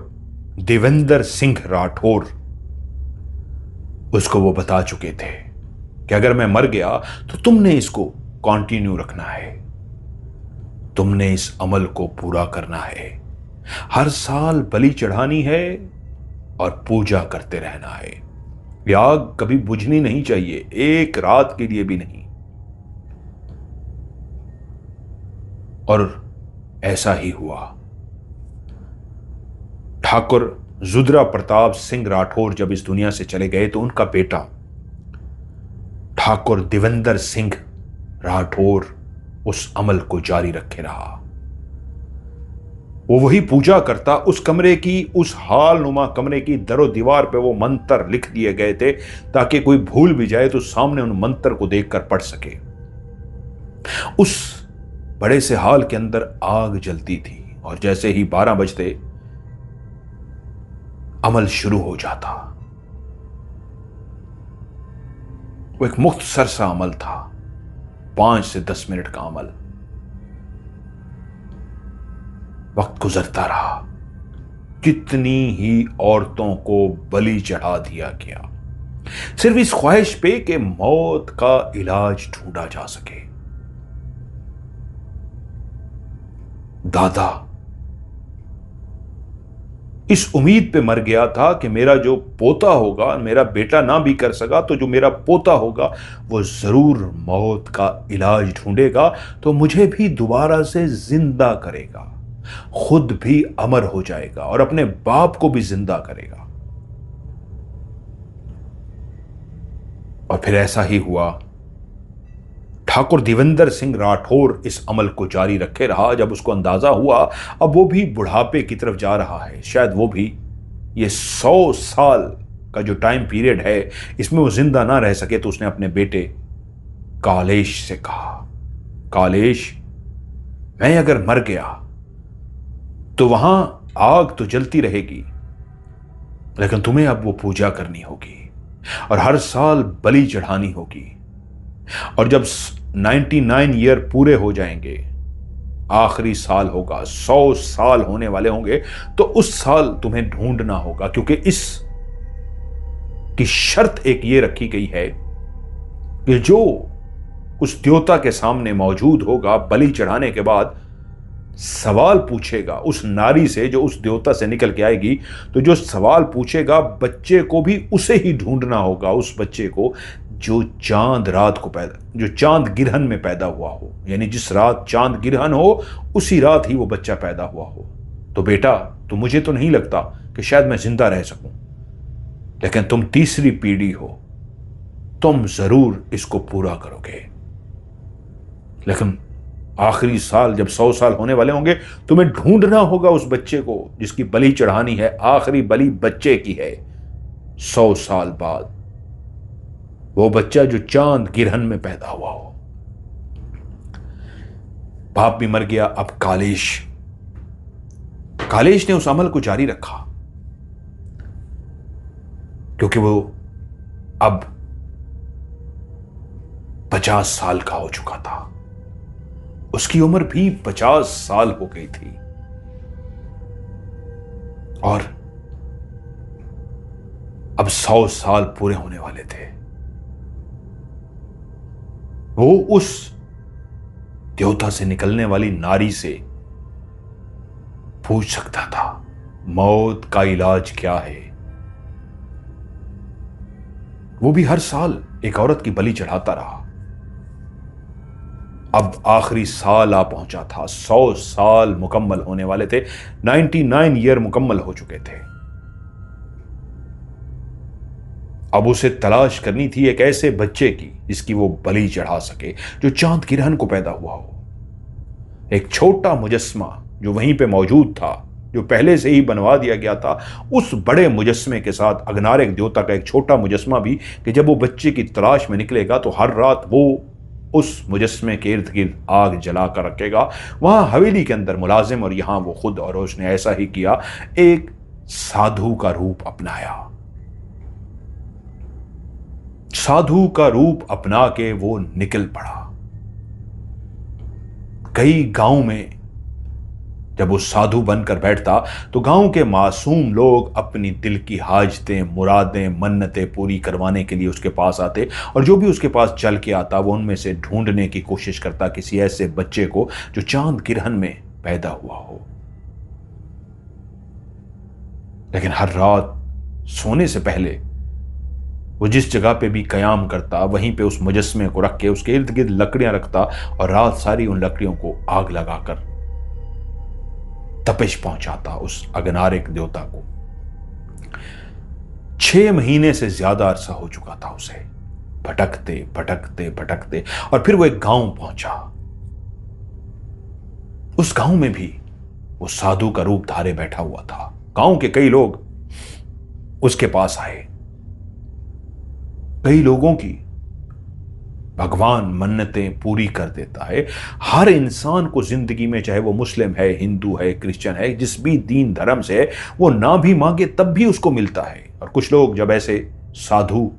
देवेंद्र सिंह राठौर, उसको वो बता चुके थे कि अगर मैं मर गया तो तुमने इसको कंटिन्यू रखना है, तुमने इस अमल को पूरा करना है, हर साल बलि चढ़ानी है और पूजा करते रहना है। ये आग कभी बुझनी नहीं चाहिए, एक रात के लिए भी नहीं। और ऐसा ही हुआ। ठाकुर रुद्रा प्रताप सिंह राठौर जब इस दुनिया से चले गए तो उनका बेटा ठाकुर देवेंद्र सिंह राठौर उस अमल को जारी रखे रहा। वो वही पूजा करता। उस कमरे की, उस हाल नुमा कमरे की दरो दीवार पे वो मंत्र लिख दिए गए थे ताकि कोई भूल भी जाए तो सामने उन मंत्र को देखकर पढ़ सके। उस बड़े से हाल के अंदर आग जलती थी और जैसे ही 12 बजते अमल शुरू हो जाता। वो एक मुख्तसर सा अमल था, 5 से 10 मिनट का अमल। वक्त गुजरता रहा, कितनी ही औरतों को बलि चढ़ा दिया गया, सिर्फ इस ख्वाहिश पे कि मौत का इलाज ढूंढा जा सके। दादा इस उम्मीद पे मर गया था कि मेरा जो पोता होगा, मेरा बेटा ना भी कर सका तो जो मेरा पोता होगा वो जरूर मौत का इलाज ढूंढेगा तो मुझे भी दोबारा से जिंदा करेगा, खुद भी अमर हो जाएगा और अपने बाप को भी जिंदा करेगा। और फिर ऐसा ही हुआ। ठाकुर देवेंद्र सिंह राठौर इस अमल को जारी रखे रहा। जब उसको अंदाजा हुआ अब वो भी बुढ़ापे की तरफ जा रहा है, शायद वो भी ये 100 साल का जो टाइम पीरियड है इसमें वो जिंदा ना रह सके, तो उसने अपने बेटे कालेश से कहा, कालेश मैं अगर मर गया तो वहां आग तो जलती रहेगी, लेकिन तुम्हें अब वो पूजा करनी होगी और हर साल बलि चढ़ानी होगी। और जब 99 ईयर पूरे हो जाएंगे, आखिरी साल होगा, 100 साल होने वाले होंगे, तो उस साल तुम्हें ढूंढना होगा, क्योंकि इस की शर्त एक ये रखी गई है कि जो उस देवता के सामने मौजूद होगा बलि चढ़ाने के बाद, सवाल पूछेगा उस नारी से जो उस देवता से निकल के आएगी, तो जो सवाल पूछेगा बच्चे को भी उसे ही ढूंढना होगा, उस बच्चे को जो चांद रात को पैदा, जो चांद गिरहन में पैदा हुआ हो, यानी जिस रात चांद गिरहन हो उसी रात ही वो बच्चा पैदा हुआ हो। तो बेटा, तो मुझे तो नहीं लगता कि शायद मैं जिंदा रह सकूं, लेकिन तुम तीसरी पीढ़ी हो, तुम जरूर इसको पूरा करोगे। लेकिन आखिरी साल जब 100 साल होने वाले होंगे, तुम्हें ढूंढना होगा उस बच्चे को जिसकी बलि चढ़ानी है। आखिरी बलि बच्चे की है। 100 साल बाद वो बच्चा जो चांद गिरहन में पैदा हुआ हो। बाप भी मर गया। अब कालेश ने उस अमल को जारी रखा, क्योंकि वो अब 50 साल का हो चुका था। उसकी उम्र भी 50 साल हो गई थी और अब 100 साल पूरे होने वाले थे। वो उस देवता से निकलने वाली नारी से पूछ सकता था, मौत का इलाज क्या है। वो भी हर साल एक औरत की बलि चढ़ाता रहा। अब आखिरी साल आ पहुंचा था। 100 साल मुकम्मल होने वाले थे। 99 ईयर मुकम्मल हो चुके थे। अब उसे तलाश करनी थी एक ऐसे बच्चे की जिसकी वो बलि चढ़ा सके, जो चांद गिरहन को पैदा हुआ हो। एक छोटा मुजस्मा जो वहीं पे मौजूद था, जो पहले से ही बनवा दिया गया था, उस बड़े मुजस्मे के साथ अग्नारेक देवता का एक छोटा मुजस्मा भी, कि जब वो बच्चे की तलाश में निकलेगा तो हर रात वो उस मुजस्मे के इर्द गिर्द आग जला कर रखेगा। वहां हवेली के अंदर मुलाजिम, और यहां वो खुद, और उसने ऐसा ही किया, एक साधु का रूप अपनाया। साधु का रूप अपना के वो निकल पड़ा। कई गांव में जब वो साधु बनकर बैठता तो गांव के मासूम लोग अपनी दिल की हाजतें, मुरादें, मन्नतें पूरी करवाने के लिए उसके पास आते, और जो भी उसके पास चल के आता वो उनमें से ढूंढने की कोशिश करता किसी ऐसे बच्चे को जो चांद गिरहन में पैदा हुआ हो। लेकिन हर रात सोने से पहले वो जिस जगह पे भी कयाम करता, वहीं पे उस मुजस्मे को रख के उसके इर्द गिर्द लकड़ियां रखता, और रात सारी उन लकड़ियों को आग लगाकर तपिश पहुंचाता उस अग्नारेक देवता को। 6 महीने से ज्यादा अरसा हो चुका था उसे भटकते भटकते भटकते, और फिर वो एक गांव पहुंचा। उस गांव में भी वो साधु का रूप धारे बैठा हुआ था। गांव के कई लोग उसके पास आए। कई लोगों की भगवान मन्नतें पूरी कर देता है। हर इंसान को जिंदगी में, चाहे वो मुस्लिम है, हिंदू है, क्रिश्चियन है, जिस भी दीन धर्म से है, वो ना भी मांगे तब भी उसको मिलता है। और कुछ लोग जब ऐसे साधु,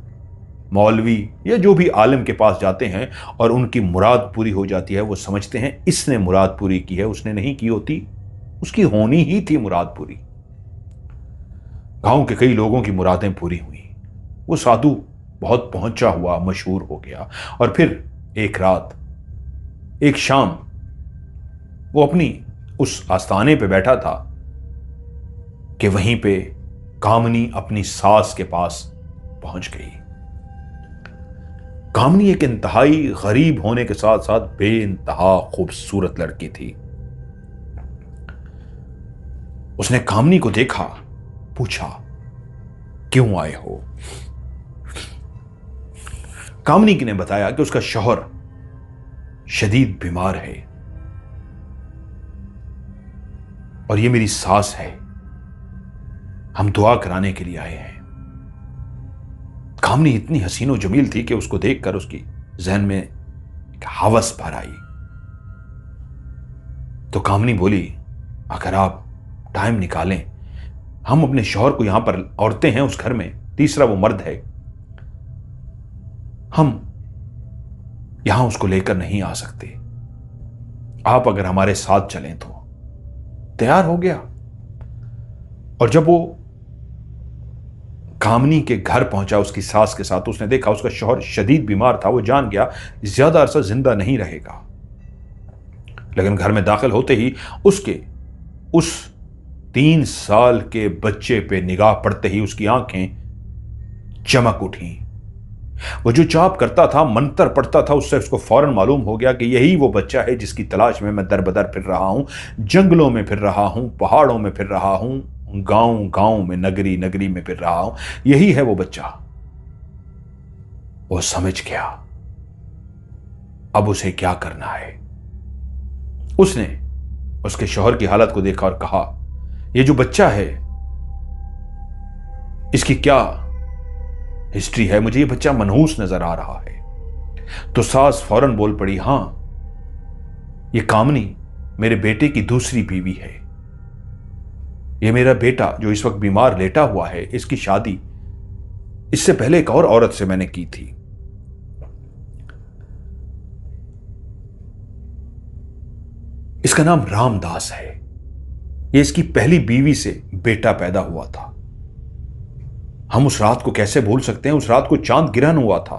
मौलवी या जो भी आलिम के पास जाते हैं और उनकी मुराद पूरी हो जाती है, वो समझते हैं इसने मुराद पूरी की है, उसने नहीं की होती, उसकी होनी ही थी मुराद पूरी। गांव के कई लोगों की मुरादें पूरी हुई। वो साधु बहुत पहुंचा हुआ, मशहूर हो गया। और फिर एक रात, एक शाम, वो अपनी उस आस्थाने पे बैठा था कि वहीं पे कामनी अपनी सास के पास पहुंच गई। कामनी एक इंतहाई गरीब होने के साथ साथ बेइंतहा खूबसूरत लड़की थी। उसने कामनी को देखा, पूछा, क्यों आए हो? कामनी ने बताया कि उसका शौहर शदीद बीमार है और ये मेरी सास है, हम दुआ कराने के लिए आए हैं। कामनी इतनी हसीनो जमील थी कि उसको देखकर उसकी जहन में एक हवस भर आई। तो कामनी बोली, अगर आप टाइम निकालें, हम अपने शौहर को, यहां पर औरतें हैं उस घर में, तीसरा वो मर्द है, हम यहां उसको लेकर नहीं आ सकते, आप अगर हमारे साथ चलें तो। तैयार हो गया। और जब वो कामनी के घर पहुंचा उसकी सास के साथ, उसने देखा उसका शौहर शदीद बीमार था। वो जान गया ज्यादा अरसा जिंदा नहीं रहेगा। लेकिन घर में दाखिल होते ही उसके उस 3 साल के बच्चे पे निगाह पड़ते ही उसकी आंखें चमक उठी। वो जो जाप करता था, मंत्र पढ़ता था, उससे उसको फौरन मालूम हो गया कि यही वो बच्चा है जिसकी तलाश में मैं दर बदर फिर रहा हूं, जंगलों में फिर रहा हूं, पहाड़ों में फिर रहा हूं, गांव गांव में, नगरी नगरी में फिर रहा हूं। यही है वो बच्चा। वो समझ गया अब उसे क्या करना है। उसने उसके शौहर की हालत को देखा और कहा, ये जो बच्चा है इसकी क्या हिस्ट्री है? मुझे ये बच्चा मनहूस नजर आ रहा है। तो सास फौरन बोल पड़ी, हां, ये कामनी मेरे बेटे की दूसरी बीवी है। ये मेरा बेटा जो इस वक्त बीमार लेटा हुआ है, इसकी शादी इससे पहले एक और औरत से मैंने की थी। इसका नाम रामदास है। ये इसकी पहली बीवी से बेटा पैदा हुआ था। हम उस रात को कैसे भूल सकते हैं? उस रात को चांद गिरहन हुआ था,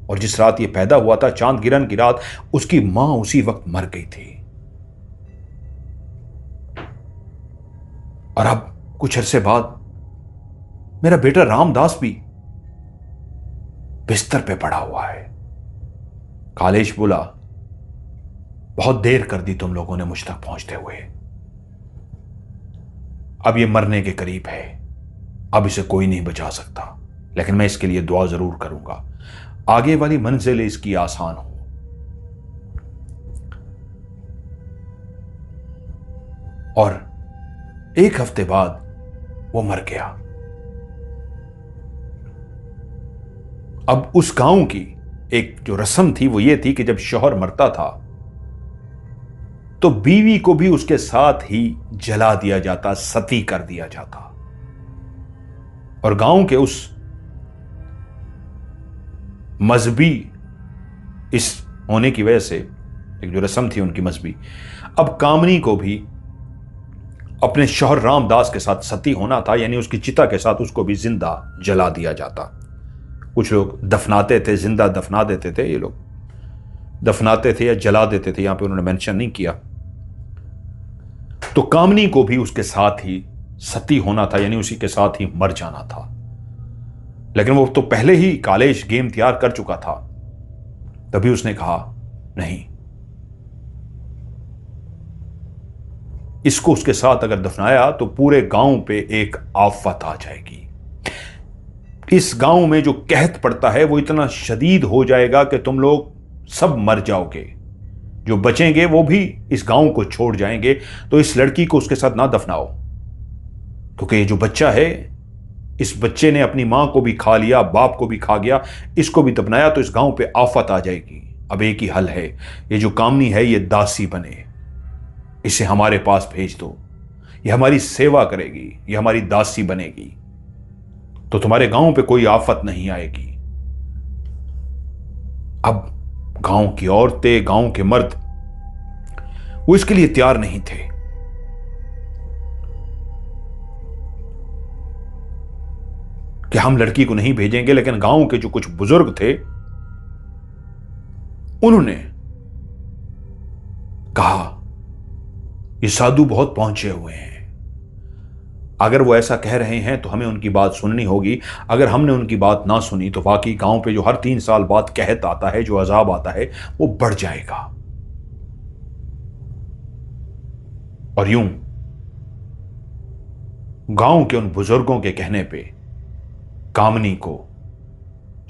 और जिस रात ये पैदा हुआ था, चांद गिरहन की रात, उसकी मां उसी वक्त मर गई थी। और अब कुछ अरसे बाद मेरा बेटा रामदास भी बिस्तर पे पड़ा हुआ है। कालेश बोला, बहुत देर कर दी तुम लोगों ने मुझ तक पहुंचते हुए। अब ये मरने के करीब है, अब इसे कोई नहीं बचा सकता, लेकिन मैं इसके लिए दुआ जरूर करूंगा, आगे वाली मंजिल इसकी आसान हो। और 1 हफ्ते बाद वो मर गया। अब उस गांव की एक जो रस्म थी वो ये थी कि जब शौहर मरता था तो बीवी को भी उसके साथ ही जला दिया जाता, सती कर दिया जाता। और गांव के उस मजहबी इस होने की वजह से, एक जो रस्म थी उनकी मजहबी, अब कामनी को भी अपने शौहर रामदास के साथ सती होना था, यानी उसकी चिता के साथ उसको भी जिंदा जला दिया जाता। कुछ लोग दफनाते थे, जिंदा दफना देते थे, ये लोग दफनाते थे या जला देते थे, यहां पे उन्होंने मेंशन नहीं किया। तो कामनी को भी उसके साथ ही सती होना था, यानी उसी के साथ ही मर जाना था। लेकिन वो तो पहले ही कालेश गेम तैयार कर चुका था। तभी उसने कहा, नहीं, इसको उसके साथ अगर दफनाया तो पूरे गांव पे एक आफत आ जाएगी। इस गांव में जो कहत पड़ता है वो इतना शदीद हो जाएगा कि तुम लोग सब मर जाओगे, जो बचेंगे वो भी इस गांव को छोड़ जाएंगे। तो इस लड़की को उसके साथ ना दफनाओ, क्योंकि ये जो बच्चा है, इस बच्चे ने अपनी मां को भी खा लिया, बाप को भी खा गया, इसको भी दफनाया तो इस गांव पे आफत आ जाएगी। अब एक ही हल है, ये जो कामनी है ये दासी बने, इसे हमारे पास भेज दो, ये हमारी सेवा करेगी, ये हमारी दासी बनेगी, तो तुम्हारे गांव पे कोई आफत नहीं आएगी। अब गांव की औरतें, गांव के मर्द, वो इसके लिए तैयार नहीं थे। कि हम लड़की को नहीं भेजेंगे, लेकिन गांव के जो कुछ बुजुर्ग थे उन्होंने कहा, ये साधु बहुत पहुंचे हुए हैं, अगर वो ऐसा कह रहे हैं तो हमें उनकी बात सुननी होगी। अगर हमने उनकी बात ना सुनी तो वाकई गांव पे जो हर 3 साल बाद कहत आता है, जो अजाब आता है, वो बढ़ जाएगा। और यूं गांव के उन बुजुर्गों के कहने पे कामनी को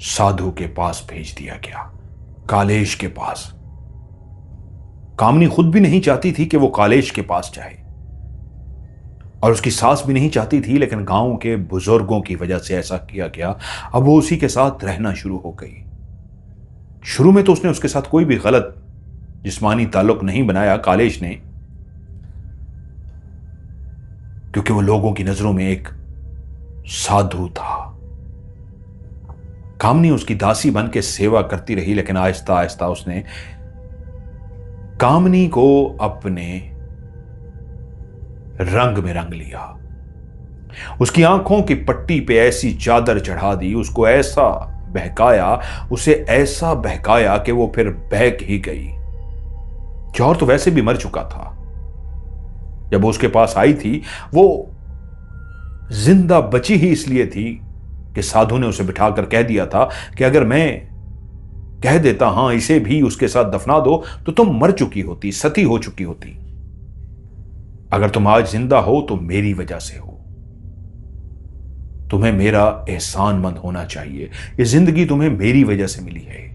साधु के पास भेज दिया गया, कालेश के पास। कामनी खुद भी नहीं चाहती थी कि वो कालेश के पास जाए, और उसकी सास भी नहीं चाहती थी, लेकिन गांव के बुजुर्गों की वजह से ऐसा किया गया। अब वो उसी के साथ रहना शुरू हो गई। शुरू में तो उसने उसके साथ कोई भी गलत जिस्मानी ताल्लुक नहीं बनाया, कालेश ने, क्योंकि वो लोगों की नजरों में एक साधु था। कामनी उसकी दासी बन के सेवा करती रही, लेकिन आहिस्ता आहिस्ता उसने कामनी को अपने रंग में रंग लिया। उसकी आंखों की पट्टी पे ऐसी चादर चढ़ा दी, उसको ऐसा बहकाया, उसे ऐसा बहकाया कि वो फिर बहक ही गई। जौहर तो वैसे भी मर चुका था। जब वो उसके पास आई थी, वो जिंदा बची ही इसलिए थी कि साधु ने उसे बिठाकर कह दिया था कि अगर मैं कह देता हां इसे भी उसके साथ दफना दो तो तुम मर चुकी होती, सती हो चुकी होती। अगर तुम आज जिंदा हो तो मेरी वजह से हो। तुम्हें मेरा एहसानमंद होना चाहिए। ये जिंदगी तुम्हें मेरी वजह से मिली है।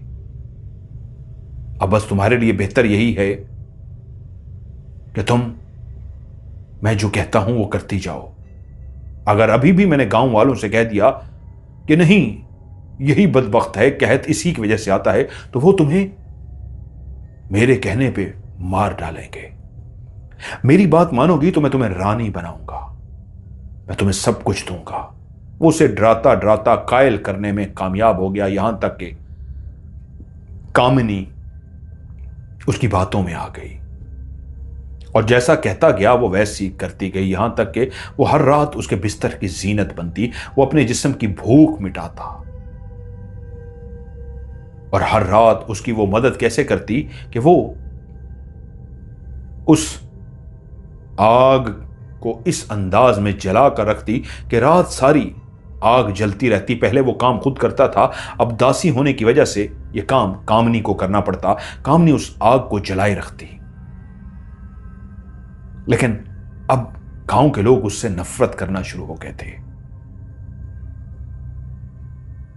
अब बस तुम्हारे लिए बेहतर यही है कि मैं जो कहता हूं वो करती जाओ। अगर अभी भी मैंने गांव वालों से कह दिया कि नहीं यही बदबख्त है, कहत इसी की वजह से आता है, तो वो तुम्हें मेरे कहने पे मार डालेंगे। मेरी बात मानोगी तो मैं तुम्हें रानी बनाऊंगा, मैं तुम्हें सब कुछ दूंगा। वो उसे डराता डराता कायल करने में कामयाब हो गया, यहां तक कि कामिनी उसकी बातों में आ गई और जैसा कहता गया वो वैसी करती गई, यहां तक कि वो हर रात उसके बिस्तर की जीनत बनती, वो अपने जिस्म की भूख मिटाता और हर रात उसकी वो मदद कैसे करती कि वो उस आग को इस अंदाज में जला कर रखती कि रात सारी आग जलती रहती। पहले वो काम खुद करता था, अब दासी होने की वजह से ये काम कामनी को करना पड़ता। कामनी उस आग को जलाए रखती, लेकिन अब गांव के लोग उससे नफरत करना शुरू हो गए थे।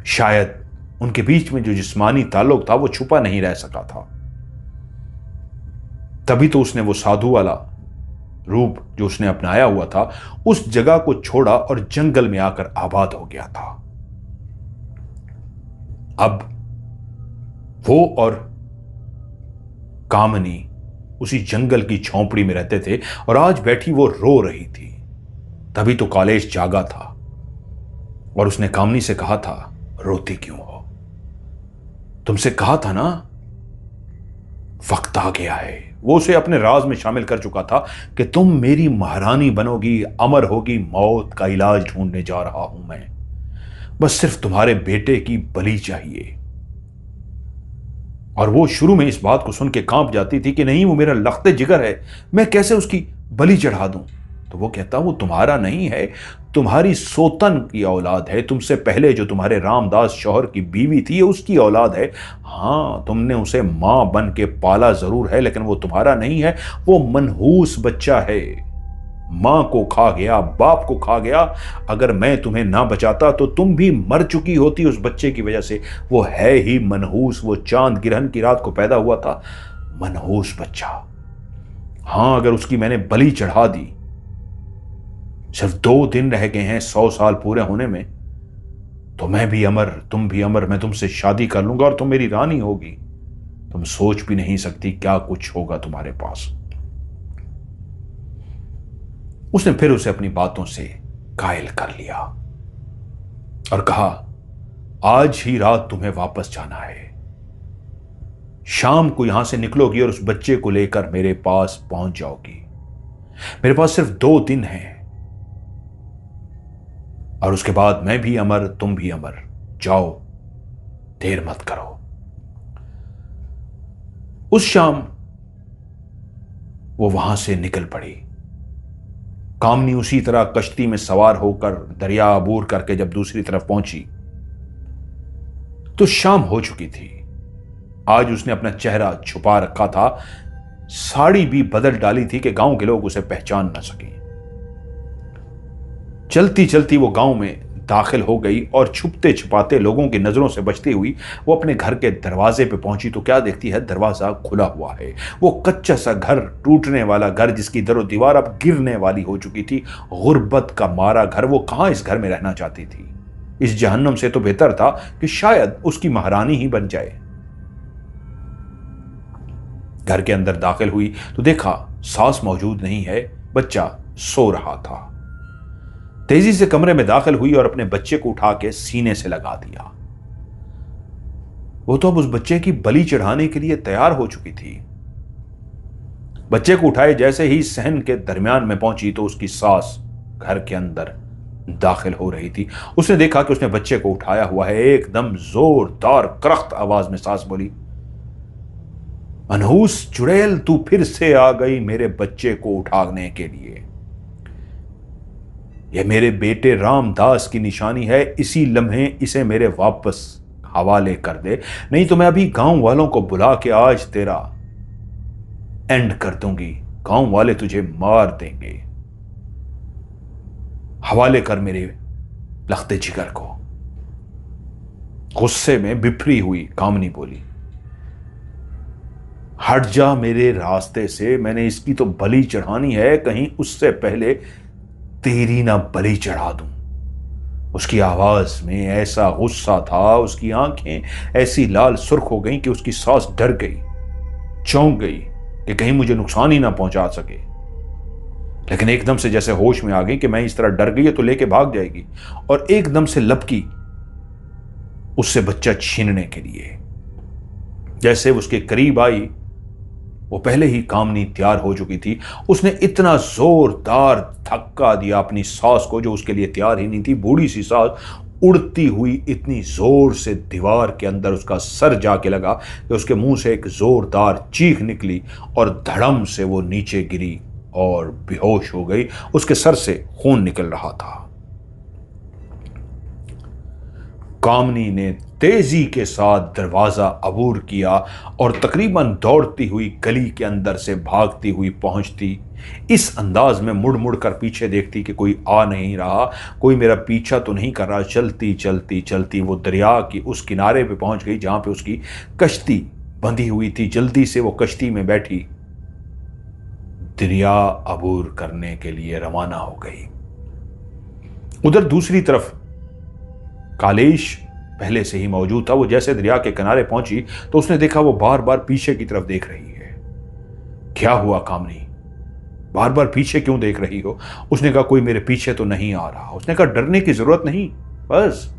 शायद उनके बीच में जो जिस्मानी ताल्लुक था वो छुपा नहीं रह सका था। तभी तो उसने वो साधु वाला रूप जो उसने अपनाया हुआ था उस जगह को छोड़ा और जंगल में आकर आबाद हो गया था। अब वो और कामनी उसी जंगल की झोंपड़ी में रहते थे और आज बैठी वो रो रही थी। तभी तो कॉलेज जागा था और उसने कामनी से कहा था, रोती क्यों हो? तुमसे कहा था ना वक्त आ गया है। वो उसे अपने राज में शामिल कर चुका था कि तुम मेरी महारानी बनोगी, अमर होगी, मौत का इलाज ढूंढने जा रहा हूं मैं, बस सिर्फ तुम्हारे बेटे की बलि चाहिए। और वो शुरू में इस बात को सुन के कांप जाती थी कि नहीं वो मेरा लख्ते जिगर है, मैं कैसे उसकी बलि चढ़ा दूं। तो वो कहता वो तुम्हारा नहीं है, तुम्हारी सोतन की औलाद है, तुमसे पहले जो तुम्हारे रामदास शौहर की बीवी थी उसकी औलाद है। हां तुमने उसे मां बन के पाला जरूर है, लेकिन वो तुम्हारा नहीं है, वो मनहूस बच्चा है। मां को खा गया, बाप को खा गया। अगर मैं तुम्हें ना बचाता तो तुम भी मर चुकी होती उस बच्चे की वजह से। वो है ही मनहूस, वो चांद गिरहन की रात को पैदा हुआ था, मनहूस बच्चा। हां अगर उसकी मैंने बलि चढ़ा दी, सिर्फ 2 दिन रह गए हैं 100 साल पूरे होने में, तो मैं भी अमर, तुम भी अमर, मैं तुमसे शादी कर लूंगा और तुम मेरी रानी होगी। तुम सोच भी नहीं सकती क्या कुछ होगा तुम्हारे पास। उसने फिर उसे अपनी बातों से कायल कर लिया और कहा, आज ही रात तुम्हें वापस जाना है। शाम को यहां से निकलोगी और उस बच्चे को लेकर मेरे पास पहुंच जाओगी। मेरे पास सिर्फ 2 दिन हैं और उसके बाद मैं भी अमर, तुम भी अमर। जाओ, देर मत करो। उस शाम वो वहां से निकल पड़ी। कामनी उसी तरह कश्ती में सवार होकर दरिया अबूर करके जब दूसरी तरफ पहुंची तो शाम हो चुकी थी। आज उसने अपना चेहरा छुपा रखा था, साड़ी भी बदल डाली थी कि गांव के लोग उसे पहचान न सकें। चलती चलती वो गांव में दाखिल हो गई और छुपते छुपाते लोगों की नजरों से बचती हुई वो अपने घर के दरवाजे पे पहुंची तो क्या देखती है, दरवाजा खुला हुआ है। वो कच्चा सा घर, टूटने वाला घर जिसकी दरो दीवार अब गिरने वाली हो चुकी थी, गुर्बत का मारा घर। वो कहां इस घर में रहना चाहती थी? इस जहन्नम से तो बेहतर था कि शायद उसकी महारानी ही बन जाए। घर के अंदर दाखिल हुई तो देखा सास मौजूद नहीं है, बच्चा सो रहा था। तेजी से कमरे में दाखिल हुई और अपने बच्चे को उठा के सीने से लगा दिया। वो तो अब उस बच्चे की बलि चढ़ाने के लिए तैयार हो चुकी थी। बच्चे को उठाए जैसे ही सहन के दरमियान में पहुंची तो उसकी सास घर के अंदर दाखिल हो रही थी। उसने देखा कि उसने बच्चे को उठाया हुआ है। एकदम जोरदार करख्त आवाज में सास बोली, मनहूस चुड़ैल, तू फिर से आ गई मेरे बच्चे को उठाने के लिए। यह मेरे बेटे रामदास की निशानी है। इसी लम्हे इसे मेरे वापस हवाले कर दे, नहीं तो मैं अभी गांव वालों को बुला के आज तेरा एंड कर दूंगी। गांव वाले तुझे मार देंगे। हवाले कर मेरे लख्ते जिगर को। गुस्से में बिफरी हुई कामनी बोली, हट जा मेरे रास्ते से, मैंने इसकी तो बलि चढ़ानी है, कहीं उससे पहले तेरी ना बलि चढ़ा दूं। उसकी आवाज में ऐसा गुस्सा था, उसकी आंखें ऐसी लाल सुर्ख हो गईं कि उसकी सास डर गई, चौंक गई कि कहीं मुझे नुकसान ही ना पहुंचा सके। लेकिन एकदम से जैसे होश में आ गई कि मैं इस तरह डर गई है तो लेके भाग जाएगी, और एकदम से लपकी उससे बच्चा छीनने के लिए। जैसे उसके करीब आई, वो पहले ही कामनी तैयार हो चुकी थी। उसने इतना जोरदार धक्का दिया अपनी सास को, जो उसके लिए तैयार ही नहीं थी। बूढ़ी सी सास उड़ती हुई इतनी जोर से दीवार के अंदर उसका सर जाके लगा कि उसके मुंह से एक जोरदार चीख निकली और धड़म से वो नीचे गिरी और बेहोश हो गई। उसके सर से खून निकल रहा था। कामनी ने तेजी के साथ दरवाजा अबूर किया और तकरीबन दौड़ती हुई गली के अंदर से भागती हुई पहुंचती, इस अंदाज में मुड़ मुड़ कर पीछे देखती कि कोई आ नहीं रहा, कोई मेरा पीछा तो नहीं कर रहा। चलती चलती चलती वो दरिया की उस किनारे पे पहुंच गई जहां पे उसकी कश्ती बंधी हुई थी। जल्दी से वो कश्ती में बैठी, दरिया अबूर करने के लिए रवाना हो गई। उधर दूसरी तरफ कालेश पहले से ही मौजूद था। वो जैसे दरिया के किनारे पहुंची तो उसने देखा वो बार बार पीछे की तरफ देख रही है। क्या हुआ कामनी, बार बार पीछे क्यों देख रही हो? उसने कहा कोई मेरे पीछे तो नहीं आ रहा। उसने कहा डरने की जरूरत नहीं, बस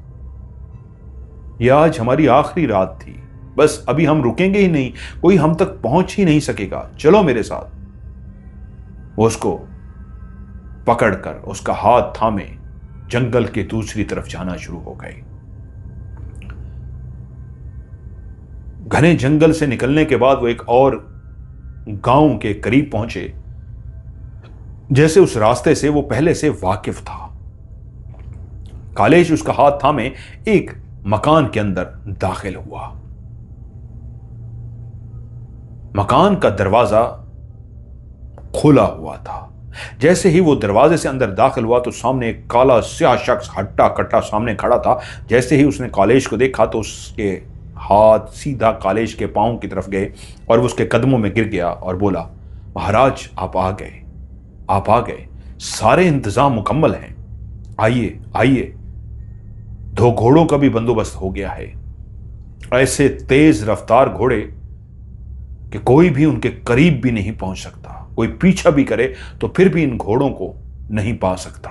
ये आज हमारी आखिरी रात थी, बस अभी हम रुकेंगे ही नहीं, कोई हम तक पहुंच ही नहीं सकेगा, चलो मेरे साथ। वो उसको पकड़कर उसका हाथ थामे जंगल के दूसरी तरफ जाना शुरू हो गए। घने जंगल से निकलने के बाद वो एक और गांव के करीब पहुंचे, जैसे उस रास्ते से वो पहले से वाकिफ था। कालेश उसका हाथ थामे एक मकान के अंदर दाखिल हुआ। मकान का दरवाजा खुला हुआ था। जैसे ही वो दरवाजे से अंदर दाखिल हुआ तो सामने एक काला स्याह शख्स हट्टा कट्टा सामने खड़ा था। जैसे ही उसने कालेश को देखा तो उसके हाथ सीधा कालेश के पांव की तरफ गए और वो उसके कदमों में गिर गया और बोला, महाराज आप आ गए, आप आ गए, सारे इंतजाम मुकम्मल हैं, आइए आइए, 2 घोड़ों का भी बंदोबस्त हो गया है। ऐसे तेज रफ्तार घोड़े कि कोई भी उनके करीब भी नहीं पहुंच सकता, कोई पीछा भी करे तो फिर भी इन घोड़ों को नहीं पा सकता।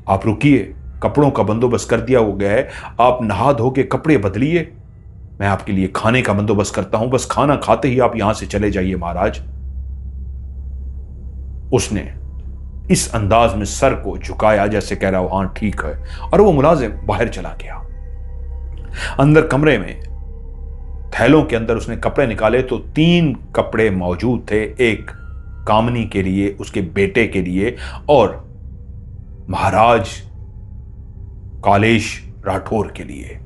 आप रुकिए, कपड़ों का बंदोबस्त कर दिया हो गया है, आप नहा धो के कपड़े बदलिए, मैं आपके लिए खाने का बंदोबस्त करता हूं, बस खाना खाते ही आप यहां से चले जाइए महाराज। उसने इस अंदाज में सर को झुकाया जैसे कह रहा हो हां ठीक है, और वो मुलाजिम बाहर चला गया। अंदर कमरे में थैलों के अंदर उसने कपड़े निकाले तो 3 कपड़े मौजूद थे, एक कामनी के लिए, उसके बेटे के लिए और महाराज कालेश राठौर के लिए,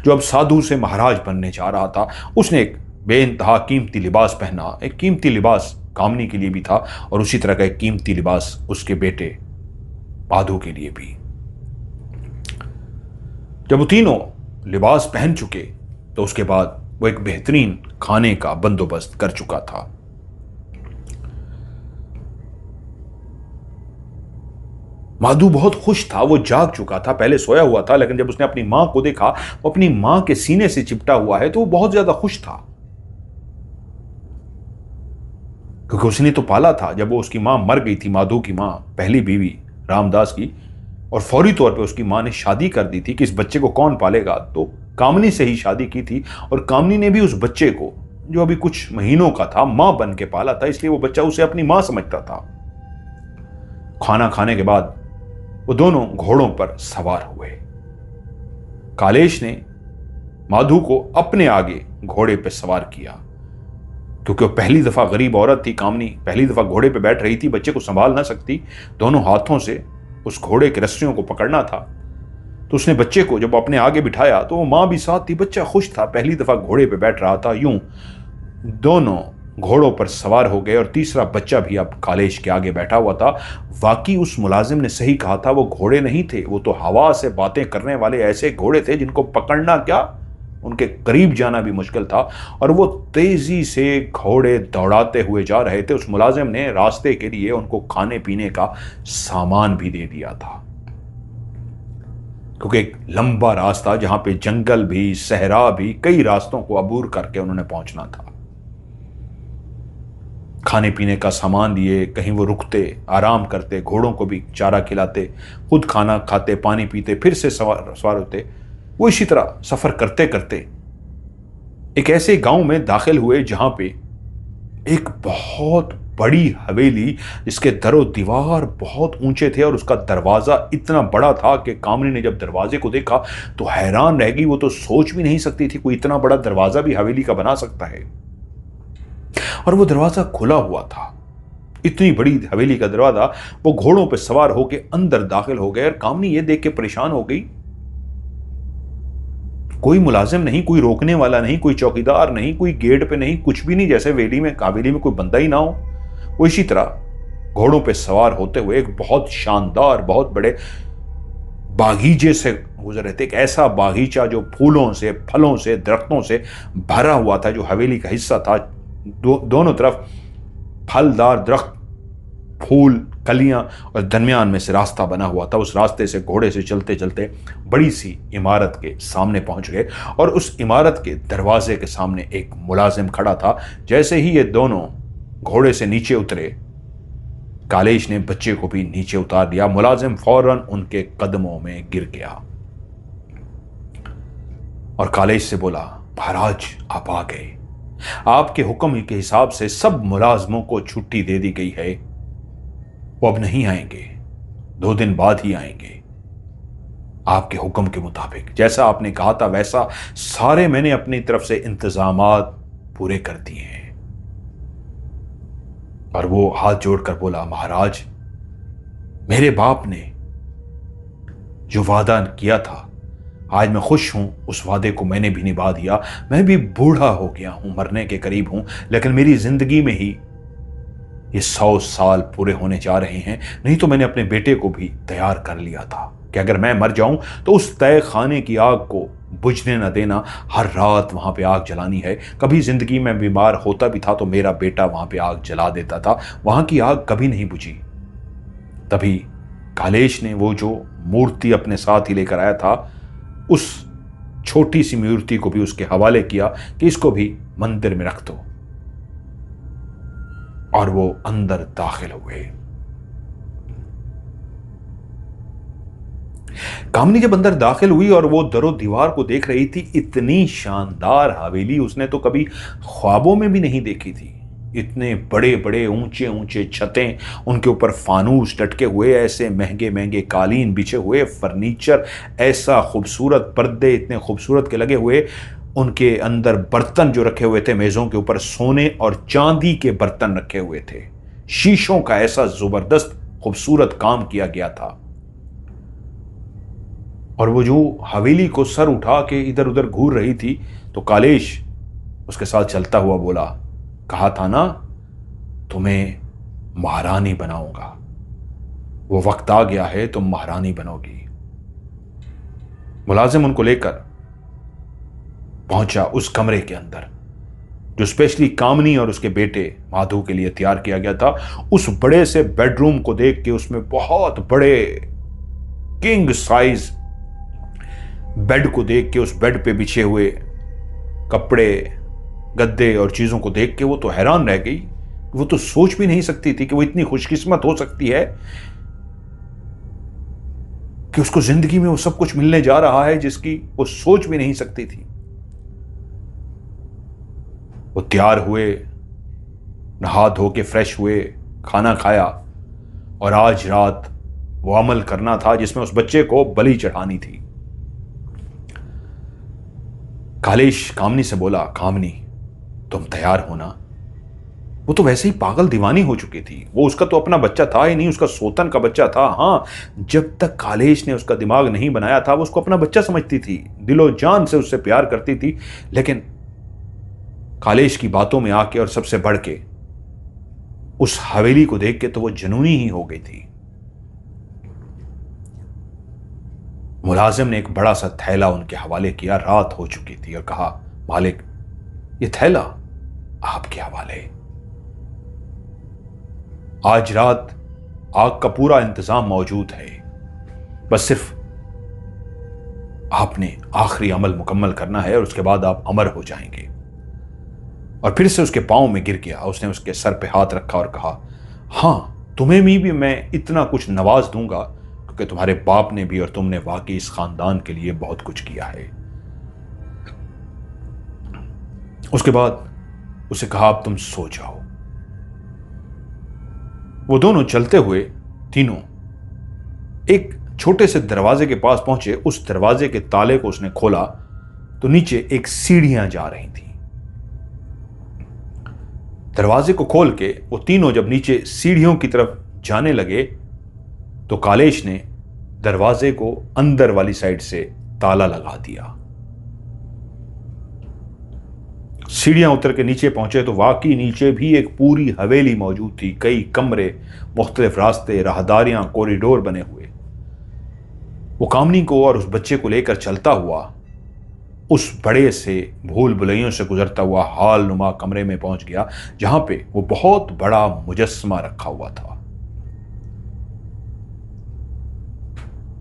जो अब साधु से महाराज बनने जा रहा था। उसने एक बेइंतहा कीमती लिबास पहना, एक कीमती लिबास कामनी के लिए भी था और उसी तरह का एक कीमती लिबास उसके बेटे पादू के लिए भी। जब वो तीनों लिबास पहन चुके तो उसके बाद वो एक बेहतरीन खाने का बंदोबस्त कर चुका था। माधु बहुत खुश था, वो जाग चुका था, पहले सोया हुआ था, लेकिन जब उसने अपनी मां को देखा, वो अपनी मां के सीने से चिपटा हुआ है, तो वो बहुत ज्यादा खुश था, क्योंकि उसने तो पाला था। जब वो उसकी मां मर गई थी, माधु की मां, पहली बीवी रामदास की, और फौरी तौर पे उसकी मां ने शादी कर दी थी कि इस बच्चे को कौन पालेगा, तो कामनी से ही शादी की थी और कामनी ने भी उस बच्चे को, जो अभी कुछ महीनों का था, मां बन के पाला था, इसलिए वो बच्चा उसे अपनी मां समझता था। खाना खाने के बाद वो दोनों घोड़ों पर सवार हुए। कालेश ने माधु को अपने आगे घोड़े पर सवार किया, क्योंकि वो पहली दफा गरीब औरत थी। कामनी पहली दफा घोड़े पे बैठ रही थी, बच्चे को संभाल ना सकती, दोनों हाथों से उस घोड़े के रस्सियों को पकड़ना था। तो उसने बच्चे को जब अपने आगे बिठाया तो वो मां भी साथ थी, बच्चा खुश था, पहली दफा घोड़े पे बैठ रहा था। यूं दोनों घोड़ों पर सवार हो गए और तीसरा बच्चा भी अब कालेश के आगे बैठा हुआ था। वाकई उस मुलाजिम ने सही कहा था, वो घोड़े नहीं थे, वो तो हवा से बातें करने वाले ऐसे घोड़े थे जिनको पकड़ना क्या, उनके करीब जाना भी मुश्किल था। और वो तेजी से घोड़े दौड़ाते हुए जा रहे थे। उस मुलाजिम ने रास्ते के लिए उनको खाने पीने का सामान भी दे दिया था, क्योंकि एक लंबा रास्ता, जहां पे जंगल भी, सहरा भी, कई रास्तों को अबूर करके उन्होंने पहुंचना था। खाने पीने का सामान दिए, कहीं वो रुकते, आराम करते, घोड़ों को भी चारा खिलाते, खुद खाना खाते, पानी पीते, फिर से सवार होते। वो इसी तरह सफर करते करते एक ऐसे गांव में दाखिल हुए जहां पे एक बहुत बड़ी हवेली, जिसके दरो दीवार बहुत ऊंचे थे और उसका दरवाजा इतना बड़ा था कि कामनी ने जब दरवाजे को देखा तो हैरान रह गई। वो तो सोच भी नहीं सकती थी कोई इतना बड़ा दरवाजा भी हवेली का बना सकता है। और वो दरवाजा खुला हुआ था, इतनी बड़ी हवेली का दरवाजा। वो घोड़ों पर सवार होकर अंदर दाखिल हो गए और कामनी ये देख के परेशान हो गई, कोई मुलाजिम नहीं, कोई रोकने वाला नहीं, कोई चौकीदार नहीं, कोई गेट पे नहीं, कुछ भी नहीं, जैसे हवेली में कोई बंदा ही ना हो। वो इसी तरह घोड़ों पे सवार होते हुए एक बहुत शानदार, बहुत बड़े बागीचे से गुजर रहे थे। एक ऐसा बागीचा जो फूलों से, फलों से, दरख्तों से भरा हुआ था, जो हवेली का हिस्सा था। दोनों तरफ फलदार दरख्त, फूल, कलियां, और दरमियान में से रास्ता बना हुआ था। उस रास्ते से घोड़े से चलते चलते बड़ी सी इमारत के सामने पहुंच गए और उस इमारत के दरवाजे के सामने एक मुलाजिम खड़ा था। जैसे ही ये दोनों घोड़े से नीचे उतरे, कालेश ने बच्चे को भी नीचे उतार दिया। मुलाजिम फौरन उनके कदमों में गिर गया और कालेश से बोला, महाराज आप आ गए, आपके हुक्म के हिसाब से सब मुलाजमों को छुट्टी दे दी गई है, वो अब नहीं आएंगे, 2 दिन बाद ही आएंगे। आपके हुक्म के मुताबिक जैसा आपने कहा था वैसा सारे मैंने अपनी तरफ से इंतजामात पूरे कर दिए हैं। और वो हाथ जोड़कर बोला, महाराज मेरे बाप ने जो वादा किया था, आज मैं खुश हूं, उस वादे को मैंने भी निभा दिया। मैं भी बूढ़ा हो गया हूं, मरने के करीब हूं, लेकिन मेरी जिंदगी में ही ये 100 साल पूरे होने जा रहे हैं। नहीं तो मैंने अपने बेटे को भी तैयार कर लिया था कि अगर मैं मर जाऊं तो उस तय खाने की आग को बुझने न देना, हर रात वहां पे आग जलानी है। कभी जिंदगी में बीमार होता भी था तो मेरा बेटा वहां पे आग जला देता था, वहां की आग कभी नहीं बुझी। तभी कालेश ने वो जो मूर्ति अपने साथ ही लेकर आया था, उस छोटी सी मूर्ति को भी उसके हवाले किया कि इसको भी मंदिर में रख दो। और वो अंदर दाखिल हुए। कामनी जब अंदर दाखिल हुई और वो दरो दीवार को देख रही थी, इतनी शानदार हवेली उसने तो कभी ख्वाबों में भी नहीं देखी थी। इतने बड़े बड़े ऊंचे ऊंचे छतें, उनके ऊपर फानूस लटके हुए, ऐसे महंगे महंगे कालीन बिछे हुए, फर्नीचर ऐसा खूबसूरत, पर्दे इतने खूबसूरत के लगे हुए, उनके अंदर बर्तन जो रखे हुए थे मेजों के ऊपर, सोने और चांदी के बर्तन रखे हुए थे। शीशों का ऐसा जबरदस्त खूबसूरत काम किया गया था। और वो जो हवेली को सर उठा के इधर उधर घूर रही थी, तो कालेश उसके साथ चलता हुआ बोला, कहा था ना तुम्हें महारानी बनाऊंगा, वो वक्त आ गया है, तुम महारानी बनोगी। मुलाजिम उनको लेकर पहुंचा उस कमरे के अंदर जो स्पेशली कामनी और उसके बेटे माधु के लिए तैयार किया गया था। उस बड़े से बेडरूम को देख के, उसमें बहुत बड़े किंग साइज बेड को देख के, उस बेड पे बिछे हुए कपड़े, गद्दे और चीजों को देख के वो तो हैरान रह गई। वो तो सोच भी नहीं सकती थी कि वो इतनी खुशकिस्मत हो सकती है कि उसको जिंदगी में वो सब कुछ मिलने जा रहा है जिसकी वो सोच भी नहीं सकती थी। वो तैयार हुए, नहा धो के फ्रेश हुए, खाना खाया, और आज रात वो अमल करना था जिसमें उस बच्चे को बलि चढ़ानी थी। कालेश कामनी से बोला, कामनी तुम तैयार होना। वो तो वैसे ही पागल दीवानी हो चुकी थी। वो उसका तो अपना बच्चा था ही नहीं, उसका सोतन का बच्चा था। हां, जब तक कालेश ने उसका दिमाग नहीं बनाया था वो उसको अपना बच्चा समझती थी, दिलो जान से उससे प्यार करती थी। लेकिन कालेश की बातों में आके और सबसे बढ़ के उस हवेली को देख के तो वो जुनूनी ही हो गई थी। मुलाजिम ने एक बड़ा सा थैला उनके हवाले किया, रात हो चुकी थी, और कहा, मालिक ये थैला आपके हवाले। आज रात आग का पूरा इंतजाम मौजूद है, बस सिर्फ आपने आखिरी अमल मुकम्मल करना है और उसके बाद आप अमर हो जाएंगे। और फिर से उसके पांव में गिर गया। उसने उसके सर पे हाथ रखा और कहा, हां, तुम्हें भी मैं इतना कुछ नवाज दूंगा क्योंकि तुम्हारे बाप ने भी और तुमने वाकई इस खानदान के लिए बहुत कुछ किया है। उसके बाद उसे कहा, अब तुम सो जाओ। वो दोनों चलते हुए तीनों एक छोटे से दरवाजे के पास पहुंचे। उस दरवाजे के ताले को उसने खोला तो नीचे एक सीढ़ियां जा रही थी। दरवाजे को खोल के वो तीनों जब नीचे सीढ़ियों की तरफ जाने लगे तो कालेश ने दरवाजे को अंदर वाली साइड से ताला लगा दिया। सीढ़ियां उतर के नीचे पहुंचे तो वाकई नीचे भी एक पूरी हवेली मौजूद थी। कई कमरे, मुख्तलिफ रास्ते, राहदारियां, कॉरिडोर बने हुए। वो कामनी को और उस बच्चे को लेकर चलता हुआ उस बड़े से भूल भुलैयों से गुजरता हुआ हाल नुमा कमरे में पहुंच गया जहां पे वो बहुत बड़ा मुजस्समा रखा हुआ था।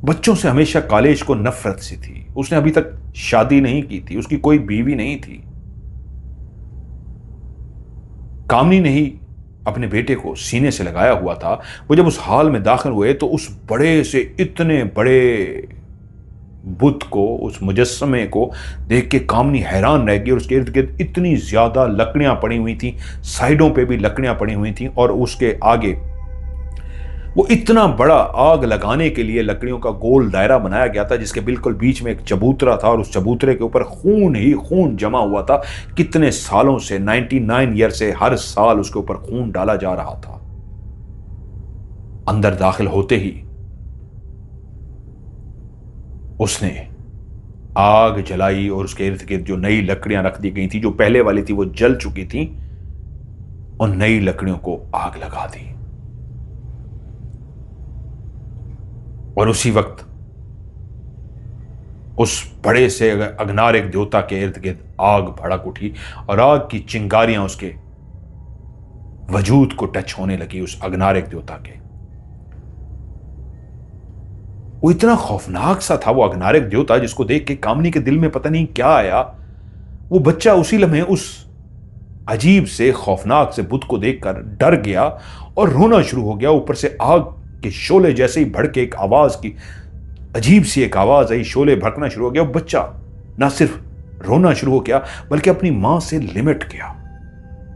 बच्चों से हमेशा कालेश को नफरत सी थी। उसने अभी तक शादी नहीं की थी, उसकी कोई बीवी नहीं थी। कामनी ने ही अपने बेटे को सीने से लगाया हुआ था। वो जब उस हाल में दाखिल हुए तो उस बड़े से इतने बड़े बुत को, उस मुजस्समे को देख के कामनी हैरान रह गई। और उसके इर्द गिर्द इतनी ज्यादा लकड़ियां पड़ी हुई थी, साइडों पे भी लकड़ियां पड़ी हुई थी, और उसके आगे वो इतना बड़ा आग लगाने के लिए लकड़ियों का गोल दायरा बनाया गया था जिसके बिल्कुल बीच में एक चबूतरा था, और उस चबूतरे के ऊपर खून ही खून जमा हुआ था। कितने सालों से, 99 ईयर से हर साल उसके ऊपर खून डाला जा रहा था। अंदर दाखिल होते ही उसने आग जलाई और उसके इर्द गिर्द जो नई लकड़ियां रख दी गई थी, जो पहले वाली थी वो जल चुकी थी, और नई लकड़ियों को आग लगा दी। और उसी वक्त उस बड़े से अग्नार देवता के इर्द गिर्द आग भड़क उठी और आग की चिंगारियां उसके वजूद को टच होने लगी, उस अग्नार देवता के। वो इतना खौफनाक सा था वो अग्नार देवता, जिसको देख के कामनी के दिल में पता नहीं क्या आया। वो बच्चा उसी लम्हे उस अजीब से खौफनाक से बुत को देखकर डर गया और रोना शुरू हो गया। ऊपर से आग के शोले जैसे ही भड़के, एक आवाज की अजीब सी एक आवाज आई, शोले भड़कना शुरू हो गया। बच्चा ना सिर्फ रोना शुरू हो गया बल्कि अपनी मां से लिपट गया।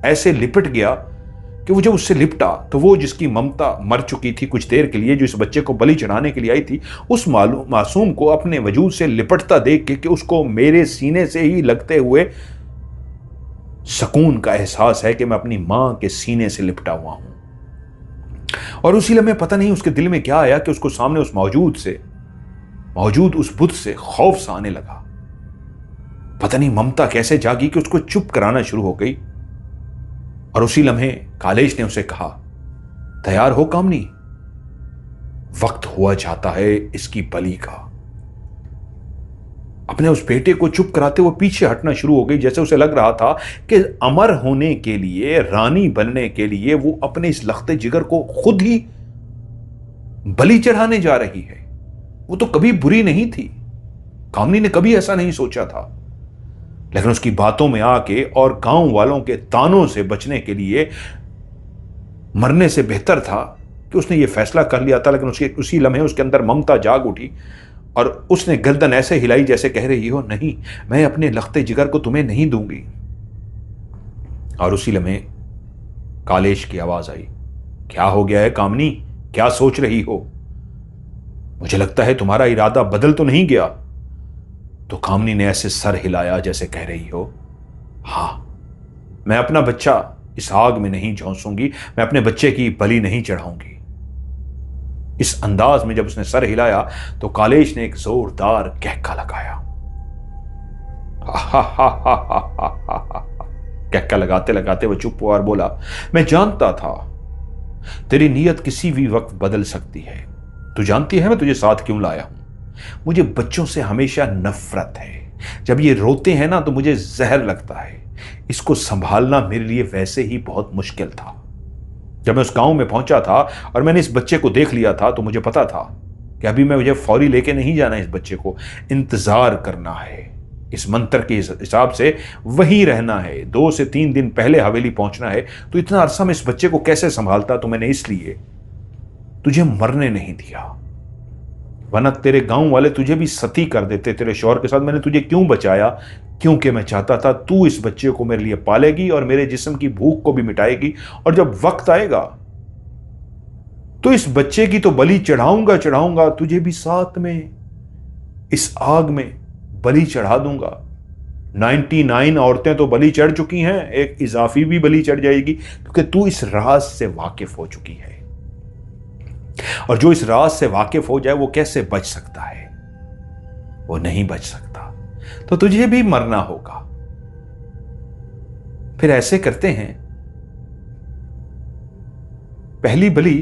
ऐसे लिपट गया कि वो जब उससे लिपटा तो वो जिसकी ममता मर चुकी थी कुछ देर के लिए, जो इस बच्चे को बलि चढ़ाने के लिए आई थी, उस मासूम को अपने वजूद से लिपटता देख के कि उसको मेरे सीने से ही लगते हुए सुकून का एहसास है कि मैं अपनी मां के सीने से लिपटा हुआ हूं। और उसी लम्हे पता नहीं उसके दिल में क्या आया कि उसको सामने उस मौजूद उस बुत से खौफ सा आने लगा। पता नहीं ममता कैसे जागी कि उसको चुप कराना शुरू हो गई। और उसी लम्हे कालेश ने उसे कहा, तैयार हो कामनी, वक्त हुआ जाता है इसकी बलि का। अपने उस बेटे को चुप कराते हुए पीछे हटना शुरू हो गई, जैसे उसे लग रहा था कि अमर होने के लिए, रानी बनने के लिए वो अपने इस लख्ते जिगर को खुद ही बलि चढ़ाने जा रही है। वो तो कभी बुरी नहीं थी, कामनी ने कभी ऐसा नहीं सोचा था। लेकिन उसकी बातों में आके और गांव वालों के तानों से बचने के लिए मरने से बेहतर था कि उसने ये फैसला कर लिया था, लेकिन उसके उसी लम्हे उसके अंदर ममता जाग उठी और उसने गर्दन ऐसे हिलाई जैसे कह रही हो, नहीं, मैं अपने लख्ते जिगर को तुम्हें नहीं दूंगी। और उसी लम्हे कालेश की आवाज आई, क्या हो गया है कामनी, क्या सोच रही हो? मुझे लगता है तुम्हारा इरादा बदल तो नहीं गया। तो कामनी ने ऐसे सर हिलाया जैसे कह रही हो, हां, मैं अपना बच्चा इस आग में नहीं झोंसूंगी, मैं अपने बच्चे की बलि नहीं चढ़ाऊंगी। इस अंदाज में जब उसने सर हिलाया तो कालेश ने एक जोरदार कहका लगाया। कहका लगाते लगाते वो चुप हुआ और बोला, मैं जानता था तेरी नीयत किसी भी वक्त बदल सकती है। तू जानती है मैं तुझे साथ क्यों लाया हूं? मुझे बच्चों से हमेशा नफरत है। जब ये रोते हैं ना तो मुझे जहर लगता है। इसको संभालना मेरे लिए वैसे ही बहुत मुश्किल था। जब मैं उस गांव में पहुंचा था और मैंने इस बच्चे को देख लिया था तो मुझे पता था कि अभी मैं मुझे फौरी लेके नहीं जाना, इस बच्चे को इंतजार करना है। इस मंत्र के हिसाब से वहीं रहना है, 2 से 3 दिन पहले हवेली पहुंचना है। तो इतना अरसा मैं इस बच्चे को कैसे संभालता? तो मैंने इसलिए तुझे मरने नहीं दिया, वरना तेरे गांव वाले तुझे भी सती कर देते तेरे शौहर के साथ। मैंने तुझे क्यों बचाया? क्योंकि मैं चाहता था तू इस बच्चे को मेरे लिए पालेगी और मेरे जिस्म की भूख को भी मिटाएगी, और जब वक्त आएगा तो इस बच्चे की तो बलि चढ़ाऊंगा चढ़ाऊंगा, तुझे भी साथ में इस आग में बलि चढ़ा दूंगा। 99 औरतें तो बलि चढ़ चुकी हैं, एक इजाफी भी बलि चढ़ जाएगी, क्योंकि तू इस राज से वाकिफ हो चुकी है। और जो इस राज से वाकिफ हो जाए वो कैसे बच सकता है? वो नहीं बच सकता। तो तुझे भी मरना होगा। फिर ऐसे करते हैं, पहली बलि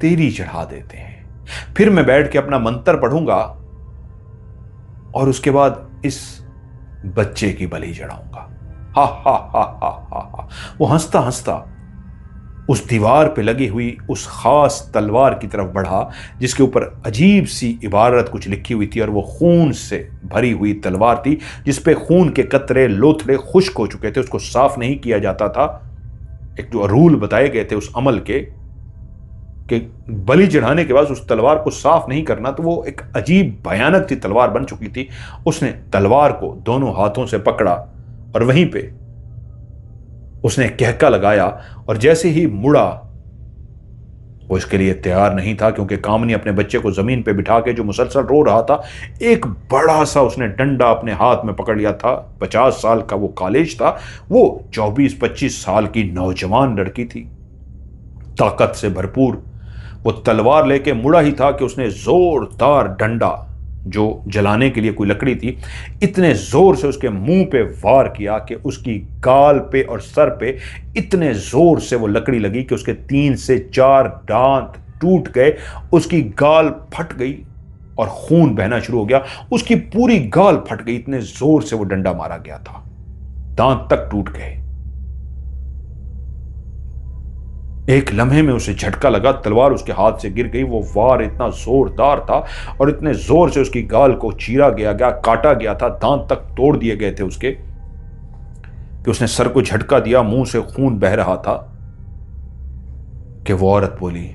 तेरी चढ़ा देते हैं, फिर मैं बैठ के अपना मंत्र पढ़ूंगा और उसके बाद इस बच्चे की बलि चढ़ाऊंगा। हा हा हा हा हा हा। वो हंसता हंसता उस दीवार पे लगी हुई उस खास तलवार की तरफ बढ़ा जिसके ऊपर अजीब सी इबारत कुछ लिखी हुई थी, और वो खून से भरी हुई तलवार थी जिसपे खून के कतरे लोथड़े खुश्क हो चुके थे, उसको साफ नहीं किया जाता था। एक जो रूल बताए गए थे उस अमल के कि बलि चढ़ाने के बाद उस तलवार को साफ नहीं करना, तो वो एक अजीब भयानक सी तलवार बन चुकी थी। उसने तलवार को दोनों हाथों से पकड़ा और वहीं पे उसने कहका लगाया, और जैसे ही मुड़ा, वो इसके लिए तैयार नहीं था क्योंकि कामनी अपने बच्चे को जमीन पे बिठा के जो मुसलसल रो रहा था, एक बड़ा सा उसने डंडा अपने हाथ में पकड़ लिया था। 50 साल का वो कालेश था, वो 24-25 साल की नौजवान लड़की थी, ताकत से भरपूर। वो तलवार लेके मुड़ा ही था कि उसने जोरदार डंडा, जो जलाने के लिए कोई लकड़ी थी, इतने जोर से उसके मुंह पे वार किया कि उसकी गाल पे और सर पे इतने जोर से वो लकड़ी लगी कि उसके 3 से 4 दांत टूट गए, उसकी गाल फट गई और खून बहना शुरू हो गया। उसकी पूरी गाल फट गई, इतने जोर से वो डंडा मारा गया था, दांत तक टूट गए। एक लम्हे में उसे झटका लगा, तलवार उसके हाथ से गिर गई। वो वार इतना जोरदार था और इतने जोर से उसकी गाल को चीरा गया काटा गया था, दांत तक तोड़ दिए गए थे उसके, कि उसने सर को झटका दिया, मुंह से खून बह रहा था कि वो औरत बोली,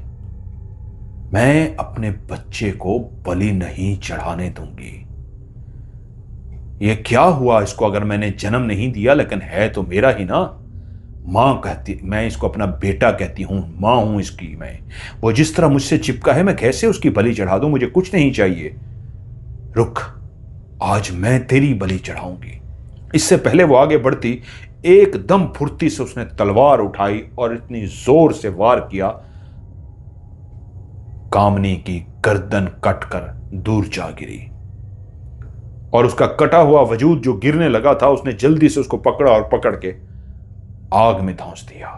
मैं अपने बच्चे को बलि नहीं चढ़ाने दूंगी। ये क्या हुआ इसको? अगर मैंने जन्म नहीं दिया लेकिन है तो मेरा ही ना। मां कहती, मैं इसको अपना बेटा कहती हूं, मां हूं इसकी मैं। वो जिस तरह मुझसे चिपका है, मैं कैसे उसकी बलि चढ़ा दूं? मुझे कुछ नहीं चाहिए। रुक, आज मैं तेरी बलि चढ़ाऊंगी। इससे पहले वो आगे बढ़ती, एकदम फुर्ती से उसने तलवार उठाई और इतनी जोर से वार किया, कामनी की गर्दन कटकर दूर जा गिरी। और उसका कटा हुआ वजूद जो गिरने लगा था, उसने जल्दी से उसको पकड़ा और पकड़ के आग में धंस दिया।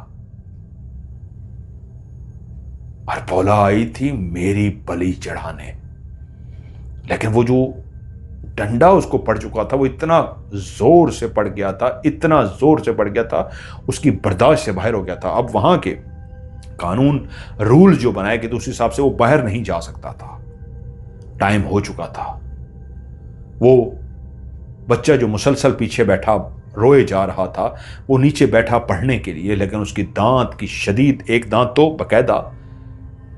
और बोला आई थी मेरी बलि चढ़ाने, लेकिन वो जो डंडा उसको पड़ चुका था वो इतना जोर से पड़ गया था, इतना जोर से पड़ गया था, उसकी बर्दाश्त से बाहर हो गया था। अब वहां के कानून रूल जो बनाए गए थे उस हिसाब से वो बाहर नहीं जा सकता था, टाइम हो चुका था। वो बच्चा जो मुसलसल पीछे बैठा रोए जा रहा था, वो नीचे बैठा पढ़ने के लिए, लेकिन उसकी दांत की शदीद, एक दांत तो बकायदा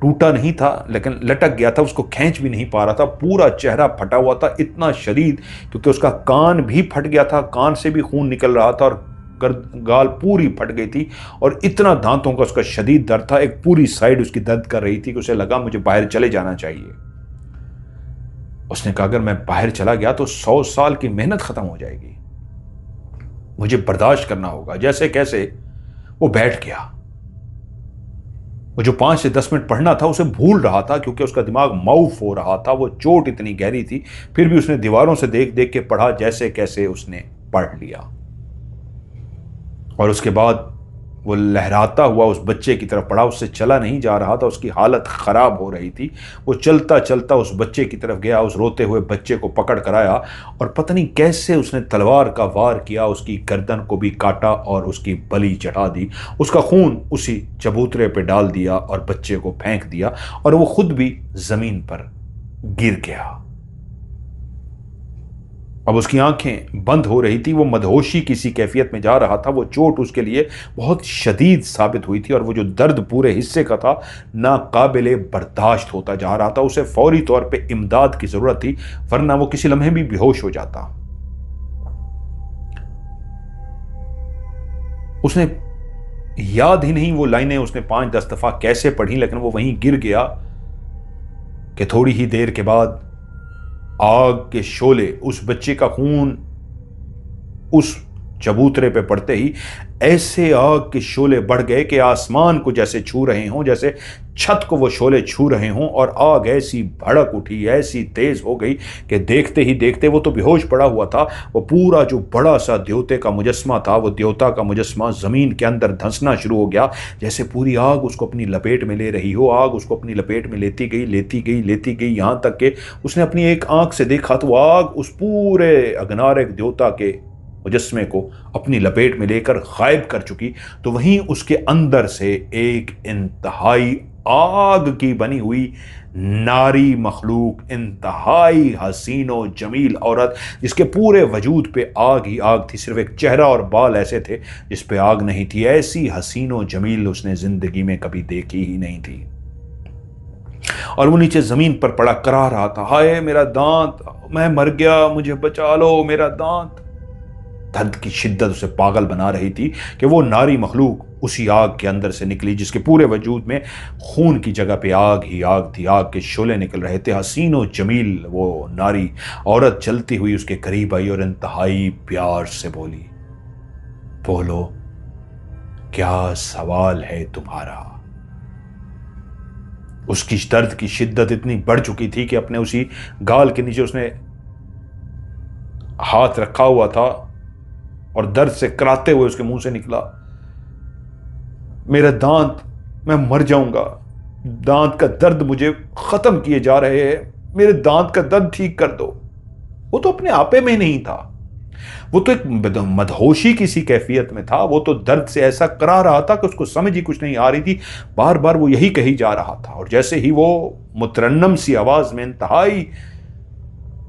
टूटा नहीं था लेकिन लटक गया था, उसको खींच भी नहीं पा रहा था, पूरा चेहरा फटा हुआ था इतना शदीद, क्योंकि उसका कान भी फट गया था, कान से भी खून निकल रहा था और गाल पूरी फट गई थी और इतना दांतों का उसका शदीद दर्द था, एक पूरी साइड उसकी दर्द कर रही थी कि उसे लगा मुझे बाहर चले जाना चाहिए। उसने कहा अगर मैं बाहर चला गया तो 100 साल की मेहनत खत्म हो जाएगी, मुझे बर्दाश्त करना होगा। जैसे कैसे वो बैठ गया। वो जो 5 से 10 मिनट पढ़ना था उसे भूल रहा था क्योंकि उसका दिमाग माउफ हो रहा था, वो चोट इतनी गहरी थी, फिर भी उसने दीवारों से देख देख के पढ़ा, जैसे कैसे उसने पढ़ लिया। और उसके बाद वो लहराता हुआ उस बच्चे की तरफ पड़ा, उससे चला नहीं जा रहा था, उसकी हालत खराब हो रही थी। वो चलता चलता उस बच्चे की तरफ गया, उस रोते हुए बच्चे को पकड़ कर आया और पता नहीं कैसे उसने तलवार का वार किया, उसकी गर्दन को भी काटा और उसकी बलि चढ़ा दी, उसका खून उसी चबूतरे पे डाल दिया और बच्चे को फेंक दिया और वो खुद भी जमीन पर गिर गया। अब उसकी आंखें बंद हो रही थी, वो मदहोशी किसी कैफियत में जा रहा था। वो चोट उसके लिए बहुत शदीद साबित हुई थी और वो जो दर्द पूरे हिस्से का था नाकाबिले बर्दाश्त होता जा रहा था। उसे फौरी तौर पे इमदाद की जरूरत थी, वरना वो किसी लम्हे भी बेहोश हो जाता। उसने याद ही नहीं वो लाइनें उसने 5-10 दफा कैसे पढ़ी, लेकिन वो वहीं गिर गया कि थोड़ी ही देर के बाद आग के शोले, उस बच्चे का खून उस चबूतरे पे पड़ते ही ऐसे आग के शोले बढ़ गए कि आसमान को जैसे छू रहे हों, जैसे छत को वो शोले छू रहे हों, और आग ऐसी भड़क उठी, ऐसी तेज हो गई कि देखते ही देखते, वो तो बेहोश पड़ा हुआ था, वो पूरा जो बड़ा सा देवते का मुजस्मा था, वो देवता का मुजस्मा जमीन के अंदर धंसना शुरू हो गया, जैसे पूरी आग उसको अपनी लपेट में ले रही हो। आग उसको अपनी लपेट में लेती गई, लेती गई, लेती गई, यहां तक कि उसने अपनी एक आंख से देखा तो आग उस पूरे अगनारक देवता के मुजस्मे को अपनी लपेट में लेकर गायब कर चुकी। तो वहीं उसके अंदर से एक इंतहाई आग की बनी हुई नारी मखलूक, इंतहाई हसीनो जमील औरत, जिसके पूरे वजूद पे आग ही आग थी, सिर्फ एक चेहरा और बाल ऐसे थे जिस पे आग नहीं थी। ऐसी हसीनो जमील उसने जिंदगी में कभी देखी ही नहीं थी। और वो नीचे जमीन पर पड़ा करा रहा था, हाय मेरा दांत, मैं मर गया, मुझे बचा लो, मेरा दांत। दर्द की शिद्दत उसे पागल बना रही थी कि वो नारी मखलूक उसी आग के अंदर से निकली जिसके पूरे वजूद में खून की जगह पे आग ही आग थी, आग के शोले निकल रहे थे। हसीनो जमील वो नारी औरत चलती हुई उसके करीब आई और इंतहाई प्यार से बोली, बोलो क्या सवाल है तुम्हारा। उसकी दर्द की शिद्दत इतनी बढ़ चुकी थी कि अपने उसी गाल के नीचे उसने हाथ रखा हुआ था और दर्द से कराते हुए उसके मुंह से निकला, मेरा दांत, मैं मर जाऊंगा, दांत का दर्द मुझे खत्म किए जा रहे हैं, मेरे दांत का दर्द ठीक कर दो। वो तो अपने आपे में नहीं था, वो तो एक मदहोशी किसी कैफियत में था। वो तो दर्द से ऐसा करा रहा था कि उसको समझ ही कुछ नहीं आ रही थी, बार बार वो यही कही जा रहा था। और जैसे ही वो मुतरन्नम सी आवाज में, इंतहाई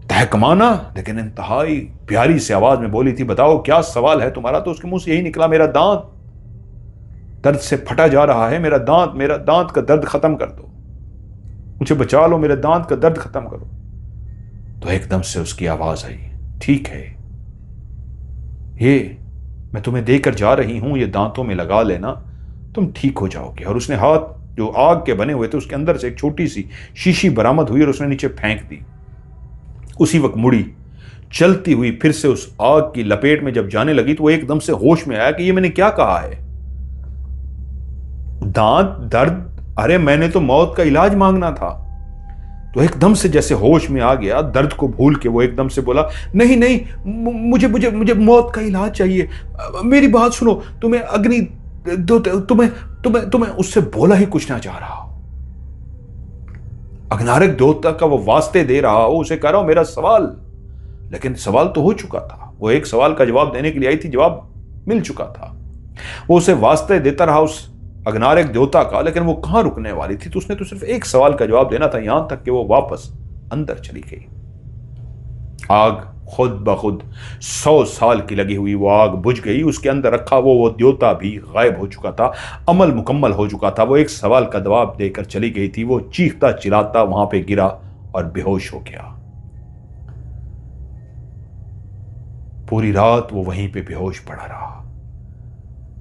तहकमाना लेकिन इंतहाई प्यारी सी आवाज में बोली थी, बताओ क्या सवाल है तुम्हारा, तो उसके मुंह से यही निकला, मेरा दांत दर्द से फटा जा रहा है, मेरा दांत का दर्द खत्म कर दो, मुझे बचा लो, मेरे दांत का दर्द खत्म करो। तो एकदम से उसकी आवाज आई, ठीक है, ये मैं तुम्हें देकर जा रही हूं, ये दांतों में लगा लेना, तुम ठीक हो जाओगे। और उसने हाथ जो आग के बने हुए थे उसके अंदर से एक छोटी सी शीशी बरामद हुई और उसने नीचे फेंक दी। उसी वक्त मुड़ी चलती हुई फिर से उस आग की लपेट में जब जाने लगी तो वो एकदम से होश में आया कि ये मैंने क्या कहा है, दांत दर्द, अरे मैंने तो मौत का इलाज मांगना था। तो एकदम से जैसे होश में आ गया, दर्द को भूल के वो एकदम से बोला, नहीं नहीं, मुझे मुझे मुझे मौत का इलाज चाहिए, मेरी बात सुनो, तुम्हें अग्नि तुम्हें तुम्हें तुम्हें उससे बोला ही कुछ ना चाह रहा हो, अग्नारक देवता का वो वास्ते दे रहा हो, उसे कह रहा हो मेरा सवाल, लेकिन सवाल तो हो चुका था। वो एक सवाल का जवाब देने के लिए आई थी, जवाब मिल चुका था। वो उसे वास्ते देता रहा उस अग्नारक देवता का, लेकिन वो कहां रुकने वाली थी। तो उसने तो सिर्फ एक सवाल का जवाब देना था, यहां तक कि वो वापस अंदर चली गई। आग खुद ब खुद 100 साल की लगी हुई वो आग बुझ गई। उसके अंदर रखा वो द्योता भी गायब हो चुका था, अमल मुकम्मल हो चुका था। वो एक सवाल का जवाब देकर चली गई थी। वो चीखता चिल्लाता वहां पे गिरा और बेहोश हो गया। पूरी रात वो वहीं पे बेहोश पड़ा रहा।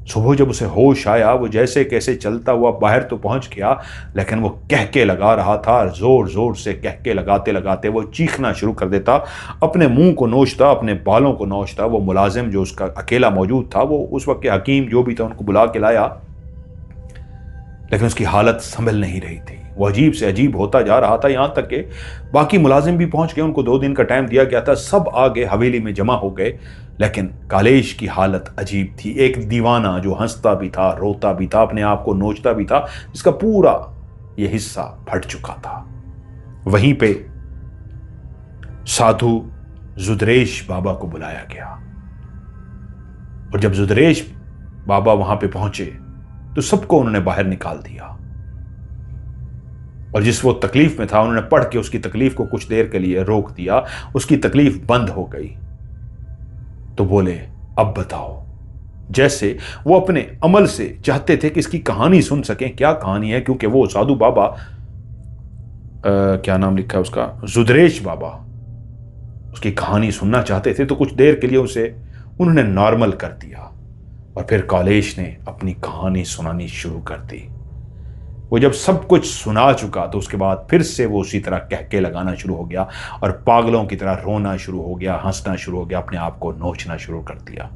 सुबह जब उसे होश आया, वो जैसे कैसे चलता हुआ बाहर तो पहुंच गया, लेकिन वो कहके लगा रहा था। जोर जोर से कहके लगाते लगाते वो चीखना शुरू कर देता, अपने मुंह को नोचता, अपने बालों को नोचता। वो मुलाजिम जो उसका अकेला मौजूद था, वो उस वक्त के हकीम जो भी था, उनको बुला के लाया, लेकिन उसकी हालत संभल नहीं रही थी। वो अजीब से अजीब होता जा रहा था, यहां तक कि बाकी मुलाजिम भी पहुंच गए। उनको 2 दिन का टाइम दिया गया था। सब आगे हवेली में जमा हो गए, लेकिन कालेश की हालत अजीब थी। एक दीवाना जो हंसता भी था, रोता भी था, अपने आप को नोचता भी था, जिसका पूरा ये हिस्सा फट चुका था। वहीं पे साधु जुदरेश बाबा को बुलाया गया, और जब जुदरेश बाबा वहां पे पहुंचे तो सबको उन्होंने बाहर निकाल दिया, और जिस वो तकलीफ में था, उन्होंने पढ़ के उसकी तकलीफ को कुछ देर के लिए रोक दिया। उसकी तकलीफ बंद हो गई। तो बोले, अब बताओ। जैसे वो अपने अमल से चाहते थे कि इसकी कहानी सुन सकें। क्या कहानी है? क्योंकि वो साधु बाबा, क्या नाम लिखा है उसका, जुदरेश बाबा, उसकी कहानी सुनना चाहते थे। तो कुछ देर के लिए उसे उन्होंने नॉर्मल कर दिया, और फिर कालेश ने अपनी कहानी सुनानी शुरू कर दी। वो जब सब कुछ सुना चुका तो उसके बाद फिर से वो उसी तरह कहके लगाना शुरू हो गया, और पागलों की तरह रोना शुरू हो गया, हंसना शुरू हो गया, अपने आप को नोचना शुरू कर दिया।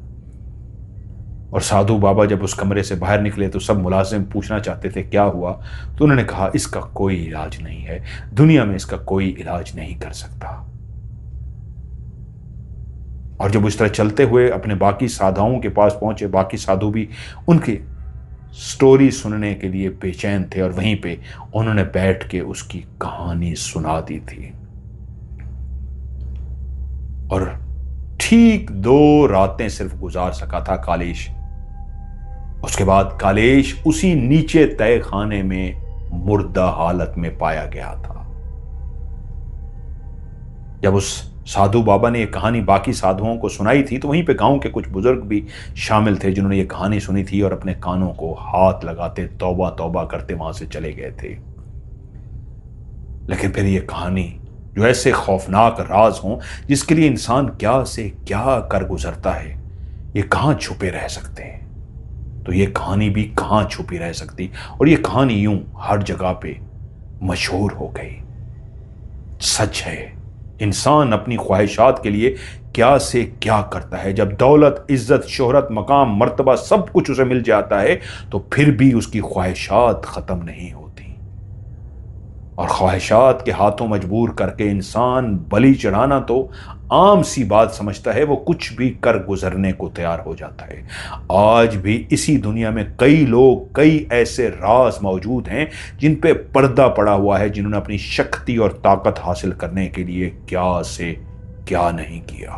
और साधु बाबा जब उस कमरे से बाहर निकले तो सब मुलाजिम पूछना चाहते थे क्या हुआ। तो उन्होंने कहा, इसका कोई इलाज नहीं है, दुनिया में इसका कोई इलाज नहीं कर सकता। और जब इस तरह चलते हुए अपने बाकी साधुओं के पास पहुंचे, बाकी साधु भी उनकी स्टोरी सुनने के लिए बेचैन थे, और वहीं पे उन्होंने बैठ के उसकी कहानी सुना दी थी। और ठीक 2 रातें सिर्फ गुजार सका था कालेश। उसके बाद कालेश उसी नीचे तय खाने में मुर्दा हालत में पाया गया था। जब उस साधु बाबा ने यह कहानी बाकी साधुओं को सुनाई थी, तो वहीं पे गांव के कुछ बुजुर्ग भी शामिल थे, जिन्होंने ये कहानी सुनी थी और अपने कानों को हाथ लगाते तौबा तौबा करते वहां से चले गए थे। लेकिन फिर ये कहानी जो ऐसे खौफनाक राज हों, जिसके लिए इंसान क्या से क्या कर गुजरता है, ये कहां छुपे रह सकते हैं? तो ये कहानी भी कहां छुपी रह सकती, और ये कहानी यूं हर जगह पे मशहूर हो गई। सच है, इंसान अपनी ख्वाहिशात के लिए क्या से क्या करता है। जब दौलत, इज्जत, शोहरत, मकाम, मर्तबा सब कुछ उसे मिल जाता है, तो फिर भी उसकी ख्वाहिशात खत्म नहीं होती, और ख्वाहिशात के हाथों मजबूर करके इंसान बलि चढ़ाना तो आम सी बात समझता है। वो कुछ भी कर गुजरने को तैयार हो जाता है। आज भी इसी दुनिया में कई लोग, कई ऐसे राज मौजूद हैं जिन पे पर्दा पड़ा हुआ है, जिन्होंने अपनी शक्ति और ताकत हासिल करने के लिए क्या से क्या नहीं किया।